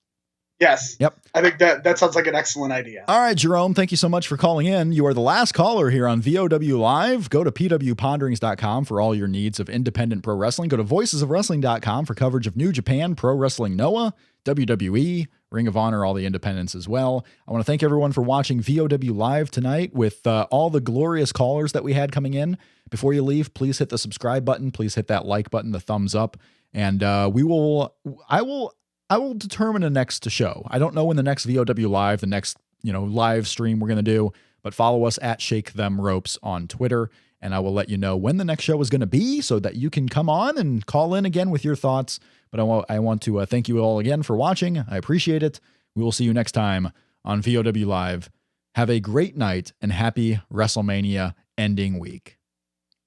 Yes. Yep. I think that sounds like an excellent idea. All right, Jerome, thank you so much for calling in. You are the last caller here on VOW Live. Go to pwponderings.com for all your needs of independent pro wrestling. Go to voicesofwrestling.com for coverage of New Japan, Pro Wrestling Noah, WWE, Ring of Honor, all the independents as well. I want to thank everyone for watching VOW Live tonight with all the glorious callers that we had coming in. Before you leave, please hit the subscribe button. Please hit that like button, the thumbs up. And I will determine the next show. I don't know when the next VOW Live, the next, live stream we're going to do, but follow us at Shake Them Ropes on Twitter. And I will let you know when the next show is going to be so that you can come on and call in again with your thoughts. But I want to thank you all again for watching. I appreciate it. We will see you next time on VOW Live. Have a great night and happy WrestleMania ending week.